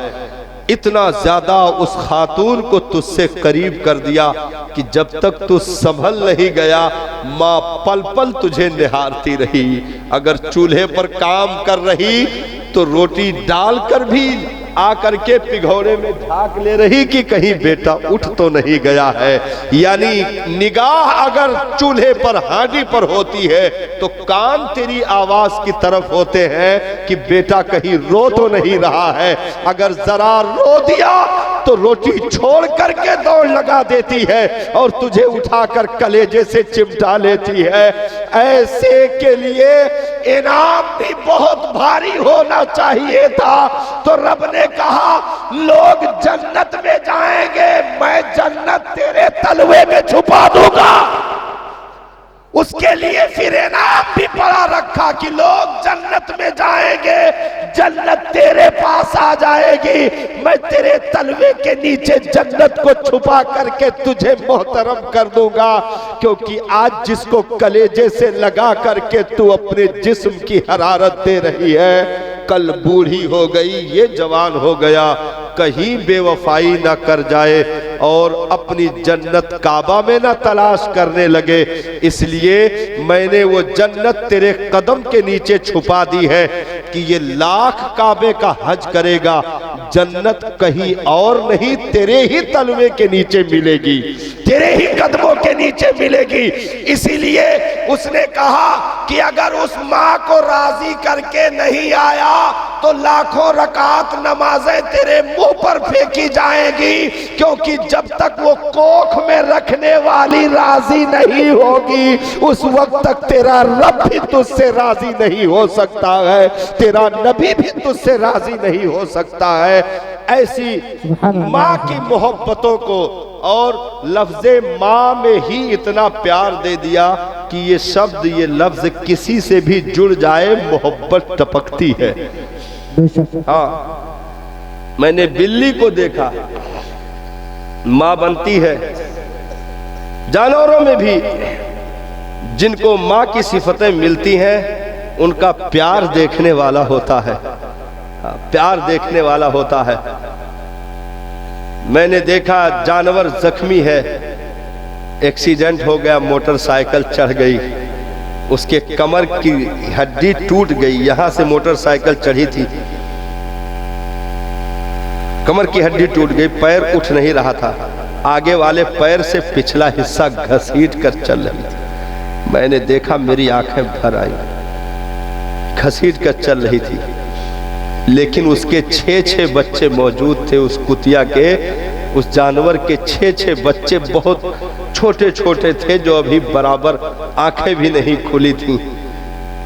इतना ज्यादा उस खातून को तुझसे करीब कर दिया कि जब तक तू संभल नहीं गया, माँ पल पल तुझे निहारती रही। अगर चूल्हे पर काम कर रही तो रोटी डालकर भी आकर के पिघौरे में झांक ले रही कि कहीं बेटा उठ तो नहीं गया है। यानी निगाह अगर चूल्हे पर, हांडी पर होती है तो कान तेरी आवाज की तरफ होते हैं कि बेटा कहीं रो तो नहीं रहा है। अगर जरा रो दिया तो रोटी छोड़ करके दौड़ लगा देती है और तुझे उठाकर कलेजे से चिमटा लेती है। ऐसे के लिए इनाम भी बहुत भारी होना चाहिए था। तो रब ने कहा, लोग जन्नत में जाएंगे, मैं जन्नत तेरे तलवे में छुपा दूंगा। उसके लिए फिर इनाम भी पड़ा रखा कि लोग जन्नत में जाएंगे, जन्नत तेरे पास आ जाएगी, मैं तेरे तलवे के नीचे जन्नत को छुपा करके तुझे मोहतरम कर दूंगा। क्योंकि आज जिसको कलेजे से लगा करके तू अपने जिस्म की हरारत दे रही है, कल बूढ़ी हो गई, ये जवान हो गया, कहीं बेवफाई ना कर जाए और अपनी जन्नत काबा में ना तलाश करने लगे। इसलिए मैंने वो जन्नत तेरे कदम के नीचे छुपा दी है कि ये लाख काबे का हज करेगा, जन्नत कहीं और नहीं तेरे ही तलवे के नीचे मिलेगी, तेरे ही कदमों के नीचे मिलेगी। इसीलिए उसने कहा कि अगर उस माँ को राजी करके नहीं आया तो लाखों रकात नमाजें तेरे मुंह पर फेंकी जाएंगी, क्योंकि जब तक वो कोख में रखने वाली राजी नहीं होगी उस वक्त तक तेरा रब भी तुझसे राजी नहीं हो सकता है, तेरा नबी भी तुझसे राजी नहीं हो सकता है। ऐसी माँ की मोहब्बतों को और लफ्ज़े माँ में ही इतना प्यार दे दिया कि ये शब्द, ये लफ्ज किसी से भी जुड़ जाए मोहब्बत टपकती है। हाँ, मैंने बिल्ली को देखा, माँ बनती है। जानवरों में भी जिनको माँ की सिफतें मिलती हैं उनका प्यार देखने वाला होता है, प्यार देखने वाला होता है। मैंने देखा जानवर जख्मी है, एक्सीडेंट हो गया, मोटरसाइकिल चढ़ गई, उसके कमर की हड्डी टूट गई, यहां से मोटरसाइकिल चढ़ी थी, कमर की हड्डी टूट गई, पैर उठ नहीं रहा था, आगे वाले पैर से पिछला हिस्सा घसीट कर चल रही थी। मैंने देखा, मेरी आंखें भर आई, घसीट कर चल रही थी, लेकिन उसके 6 बच्चे मौजूद थे। उस कुतिया के, उस जानवर के 6 बच्चे बहुत छोटे छोटे थे, जो अभी बराबर आंखें भी नहीं खुली थी।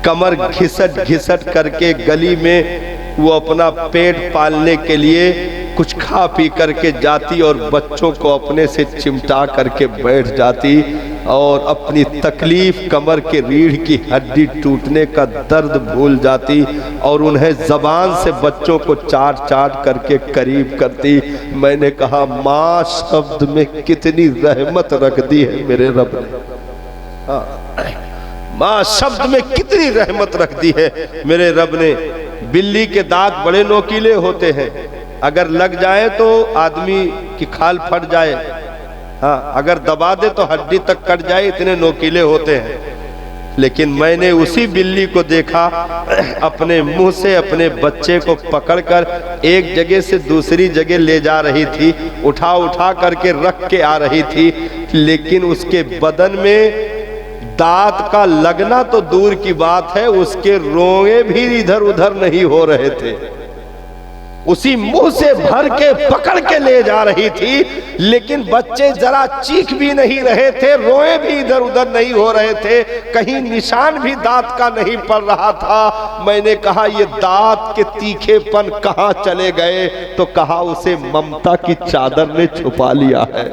कमर घिसट घिसट करके गली में वो अपना पेट पालने के लिए कुछ खा पी करके जाती और बच्चों को अपने से चिमटा करके बैठ जाती और अपनी तकलीफ, कमर के रीढ़ की हड्डी टूटने का दर्द भूल जाती और उन्हें जबान से बच्चों को चाट चाट करके करीब करती। मैंने कहा, माँ शब्द में कितनी रहमत रख दी है मेरे रब ने। माँ शब्द में कितनी रहमत रख दी है मेरे रब ने। बिल्ली के दांत बड़े नोकीले होते हैं, अगर लग जाए तो आदमी की खाल फट जाए, हाँ, अगर दबा दे तो हड्डी तक कट जाए, इतने नोकीले होते हैं। लेकिन मैंने उसी बिल्ली को देखा अपने मुंह से अपने बच्चे को पकड़कर एक जगह से दूसरी जगह ले जा रही थी, उठा उठा करके रख के आ रही थी, लेकिन उसके बदन में दांत का लगना तो दूर की बात है, उसके रोए भी इधर उधर नहीं हो रहे थे। उसी मुंह से भर के पकड़ के ले जा रही थी, लेकिन बच्चे जरा चीख भी नहीं रहे थे, रोए भी इधर उधर नहीं हो रहे थे, कहीं निशान भी दांत का नहीं पड़ रहा था। मैंने कहा, ये दांत के तीखेपन कहाँ चले गए? तो कहा, उसे ममता की चादर ने छुपा लिया है,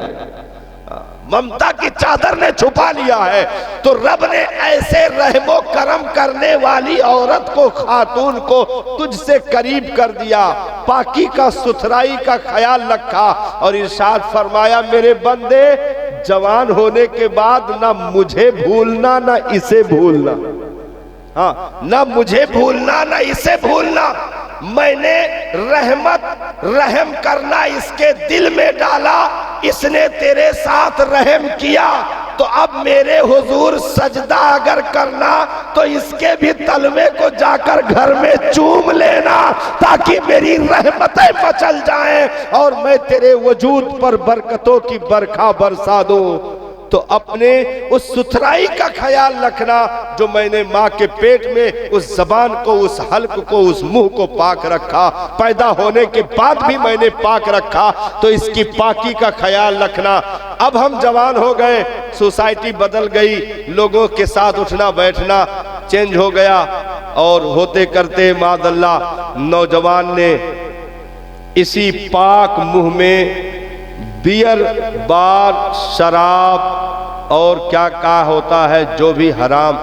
ममता की चादर ने छुपा लिया है। तो रब ने ऐसे रहमो करम करने वाली औरत को, खातून को तुझसे करीब कर दिया, पाकी का, सुथराई का ख्याल रखा और इरशाद फरमाया, मेरे बंदे जवान होने के बाद ना मुझे भूलना ना इसे भूलना, हाँ, ना मुझे भूलना ना इसे भूलना। मैंने रहमत, रहम करना इसके दिल में डाला, इसने तेरे साथ रहम किया, तो अब मेरे हुजूर सजदा अगर करना तो इसके भी तलवे को जाकर घर में चूम लेना, ताकि मेरी रहमतें मचल जाएं और मैं तेरे वजूद पर बरकतों की बरखा बरसा दूं। तो अपने उस सुथराई का ख्याल रखना, जो मैंने माँ के पेट में उस जबान को, उस हल्क को, उस मुंह को पाक रखा, पैदा होने के बाद भी मैंने पाक रखा, तो इसकी पाकी का ख्याल रखना। अब हम जवान हो गए, सोसाइटी बदल गई, लोगों के साथ उठना बैठना चेंज हो गया और होते करते मादल्ला नौजवान ने इसी पाक मुंह में बियर, बार, शराब और क्या क्या होता है, जो भी हराम,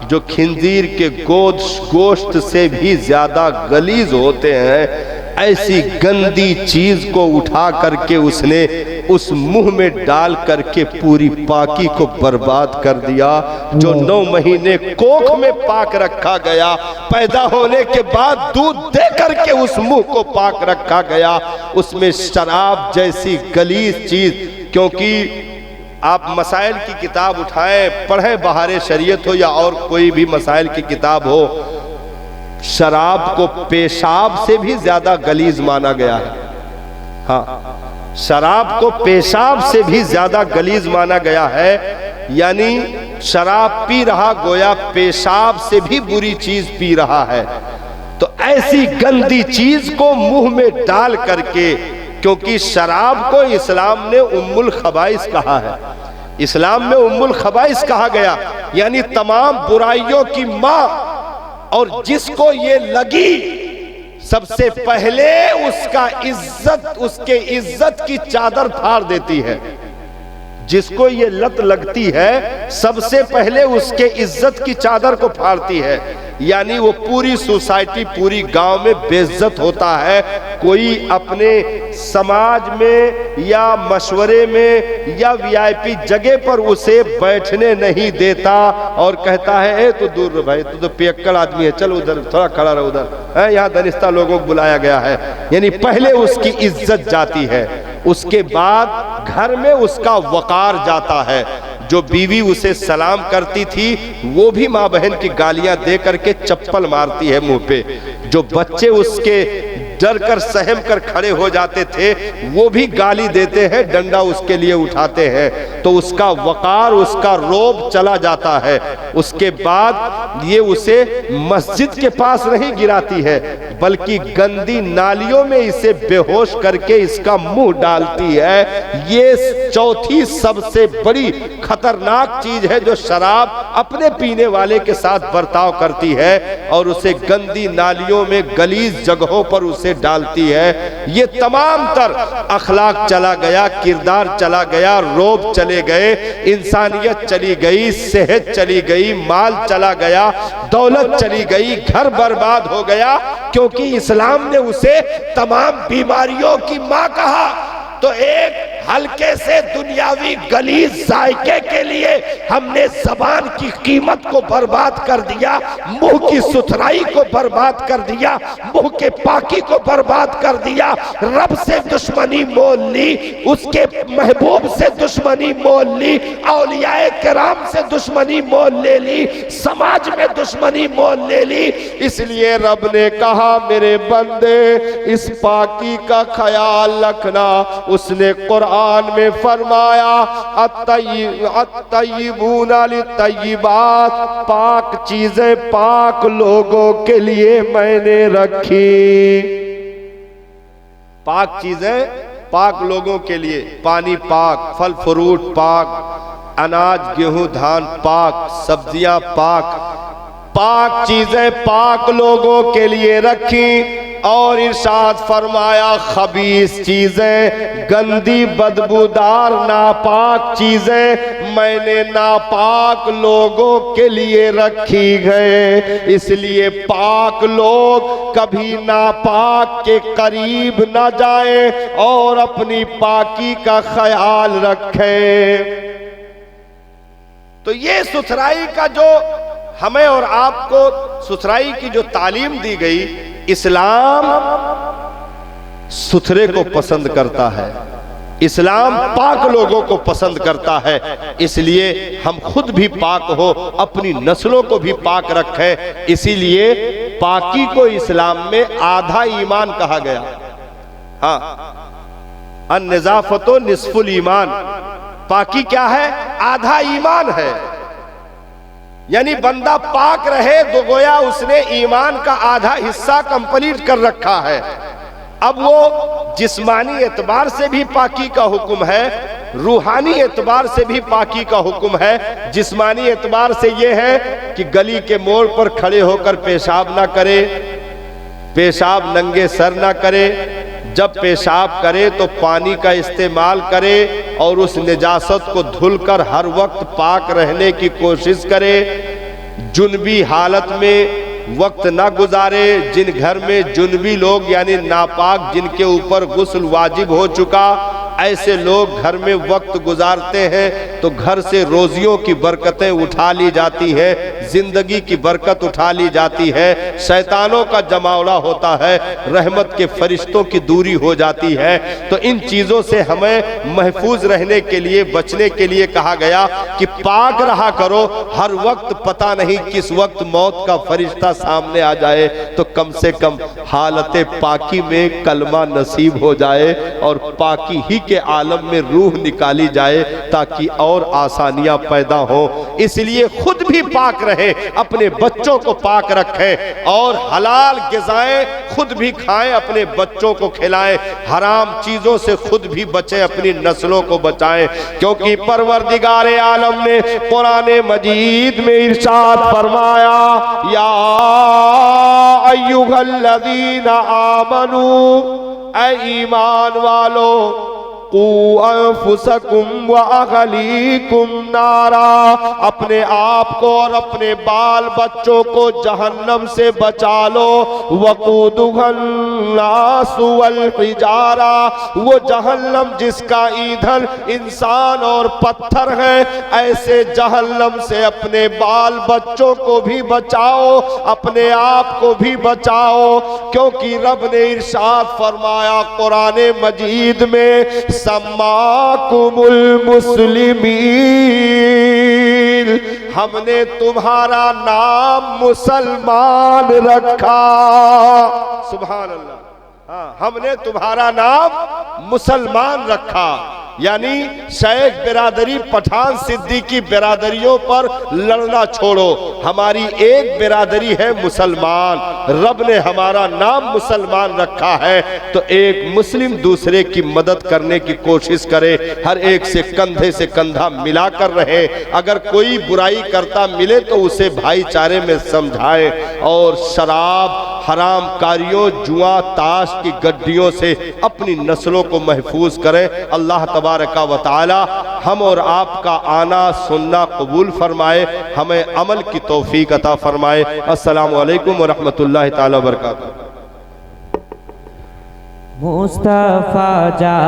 जो खिंजीर के गोश्त से भी ज्यादा गलीज होते हैं, ऐसी गंदी चीज को उठा करके उसने उस मुंह में डाल करके पूरी पाकी को बर्बाद कर दिया। जो 9 महीने कोख में पाक रखा गया, पैदा होने के बाद दूध दे करके उस मुंह को पाक रखा गया, उसमें शराब जैसी गलीज चीज। क्योंकि आप मसाइल की किताब उठाएं, पढ़ें, बहारे शरीयत हो या और कोई भी मसाइल की किताब हो, शराब को पेशाब से भी ज्यादा गलीज माना गया है। हाँ, शराब को पेशाब से भी ज्यादा गलीज माना गया है। यानी शराब पी रहा गोया पेशाब से भी बुरी चीज पी रहा है। तो ऐसी गंदी चीज को मुंह में डाल करके, क्योंकि शराब को इस्लाम ने उम्मुल खबाइस कहा है, इस्लाम में उम्मुल खबाइस कहा गया, यानी तमाम बुराइयों की मां। और जिसको ये लगी, सबसे पहले उसके इज्जत की चादर फाड़ देती है। जिसको ये लत लगती है, सबसे पहले उसके इज्जत की चादर को फाड़ती है। यानी वो पूरी सोसाइटी, पूरी गांव में बेइज्जत होता है। कोई अपने समाज में या मशवरे में या वीआईपी जगह पर उसे बैठने नहीं देता और कहता है, ए तू दूर रहो भाई, तू तो पियक्कड़ आदमी है, चल उधर थोड़ा खड़ा रहो, उधर है, यहाँ दनिस्ता लोगों को बुलाया गया है। यानी पहले उसकी इज्जत जाती है, उसके बाद घर में उसका वकार जाता है। जो बीवी उसे सलाम करती थी, वो भी माँ बहन की गालियां दे करके चप्पल मारती है मुंह पे। जो बच्चे उसके डर कर सहम कर खड़े हो जाते थे, वो भी गाली देते हैं, डंडा उसके लिए उठाते हैं। तो उसका वकार, उसका रोब चला जाता है। उसके बाद ये उसे मस्जिद के पास नहीं गिराती है, बल्कि गंदी नालियों में इसे बेहोश करके इसका मुंह डालती है। ये चौथी सबसे बड़ी खतरनाक चीज है जो शराब अपने पीने वाले के साथ बर्ताव करती है और उसे गंदी नालियों में, गलीज जगहों पर उसे डालती है। ये तमाम तर अखलाक चला गया, किरदार चला गया, रोब चले गए, इंसानियत चली गई, सेहत चली गई, माल चला गया, दौलत चली गई, घर बर्बाद हो गया। क्योंकि इस्लाम ने उसे तमाम बीमारियों की मां कहा। तो एक हल्के से दुनियावी गलीज जायके के लिए हमने जबान की कीमत को बर्बाद कर दिया, मुंह की सुथराई को बर्बाद कर दिया, मुंह के पाकी को बर्बाद कर दिया। रब से दुश्मनी मोल ली, उसके महबूब से दुश्मनी मोल ली, औलियाए किराम से दुश्मनी मोल ले ली, समाज में दुश्मनी मोल ले ली। इसलिए रब ने कहा, मेरे बंदे इस पाकी का ख्याल रखना। उसने कुरान में फरमाया, अत्तय्यिबूना लित्तय्यिबात, पाक चीजें पाक लोगों के लिए मैंने रखी। पाक चीजें पाक लोगों के लिए, पानी पाक, फल फ्रूट पाक, अनाज गेहूं धान पाक, सब्जियां पाक, पाक चीजें पाक लोगों के लिए रखी। और इरशाद फरमाया, खबीस चीजें, गंदी बदबूदार नापाक चीजें मैंने नापाक लोगों के लिए रखी है। इसलिए पाक लोग कभी नापाक के करीब ना जाएं और अपनी पाकी का ख्याल रखें। तो ये सुथराई का जो हमें और आपको सुथराई की जो तालीम दी गई, इस्लाम सुथरे को पसंद करता है, इस्लाम पाक लोगों को पसंद करता है। इसलिए हम खुद भी पाक हो, अपनी नस्लों को भी पाक रखें। इसीलिए पाकी को इस्लाम में आधा ईमान कहा गया। हाँ, अन-निज़ाफ़तो निस्फुल ईमान, पाकी क्या है? आधा ईमान है। यानी बंदा पाक रहे तो गोया उसने ईमान का आधा हिस्सा कंप्लीट कर रखा है। अब वो जिस्मानी एतबार से भी पाकी का हुक्म है, रूहानी एतबार से भी पाकी का हुक्म है। जिस्मानी एतबार से यह है कि गली के मोड़ पर खड़े होकर पेशाब ना करे, पेशाब नंगे सर ना करे, जब पेशाब करे तो पानी का इस्तेमाल करे और उस निजासत को धुलकर हर वक्त पाक रहने की कोशिश करे। जुनबी हालत में वक्त ना गुजारे, जिन घर में जुनबी लोग यानी नापाक जिनके ऊपर गुस्ल वाजिब हो चुका, ऐसे लोग घर में वक्त गुजारते हैं तो घर से रोजियों की बरकतें उठा ली जाती हैं, जिंदगी की बरकत उठा ली जाती है, शैतानों का जमावड़ा होता है, रहमत के फरिश्तों की दूरी हो जाती है। तो इन चीजों से हमें महफूज रहने के लिए, बचने के लिए कहा गया कि पाक रहा करो। हर वक्त पता नहीं किस वक्त मौत का फरिश्ता सामने आ जाए, तो कम से कम हालत पाकी में कलमा नसीब हो जाए और पाकी ही के आलम में रूह निकाली जाए, ताकि और आसानियां पैदा हो। इसलिए खुद भी पाक रहे, अपने बच्चों को पाक रखें और हलाल ग़िज़ाएं खुद भी खाएं, अपने बच्चों को खिलाएं, हराम चीजों से खुद भी बचें, अपनी नस्लों को बचाएं। क्योंकि परवरदिगार आलम ने कुरान मजीद में इरशाद फरमाया, या अय्युहल्लज़ीना आमनू, ऐ ईमान वालो, क़ू अन्फुसकुम व अहलीकुम नारा, अपने आप को और अपने बाल बच्चों को जहन्नम से बचा लो। वक़ूदुहन नासु वल हिजारा, वो जहन्नम जिसका ईंधन इंसान और पत्थर है, ऐसे जहन्नम से अपने बाल बच्चों को भी बचाओ, अपने आप को भी बचाओ। क्योंकि रब ने इरशाद फरमाया कुरान मजीद में, सम्माकुमुल मुस्लिमीन, हमने तुम्हारा नाम मुसलमान रखा। सुभान अल्लाह। हाँ, हमने तुम्हारा नाम मुसलमान रखा, यानी शेख बिरादरी, पठान, सिद्दीकी बिरादरियों पर लड़ना छोड़ो, हमारी एक बिरादरी है मुसलमान, रब ने हमारा नाम मुसलमान रखा है। तो एक मुस्लिम दूसरे की मदद करने की कोशिश करे, हर एक से कंधे से कंधा मिलाकर रहे, अगर कोई बुराई करता मिले तो उसे भाईचारे में समझाए, और शराब, हराम कारियों, जुआ, ताश की गड्डियों से अपनी नस्लों को महफूज करें। अल्लाह तबारक व तआला हम और आपका आना सुनना कबूल फरमाए, हमें अमल की तौफीक अता फरमाए। अस्सलामु अलैकुम व रहमतुल्लाहि तआला व बरकातहू। मुस्तफा जा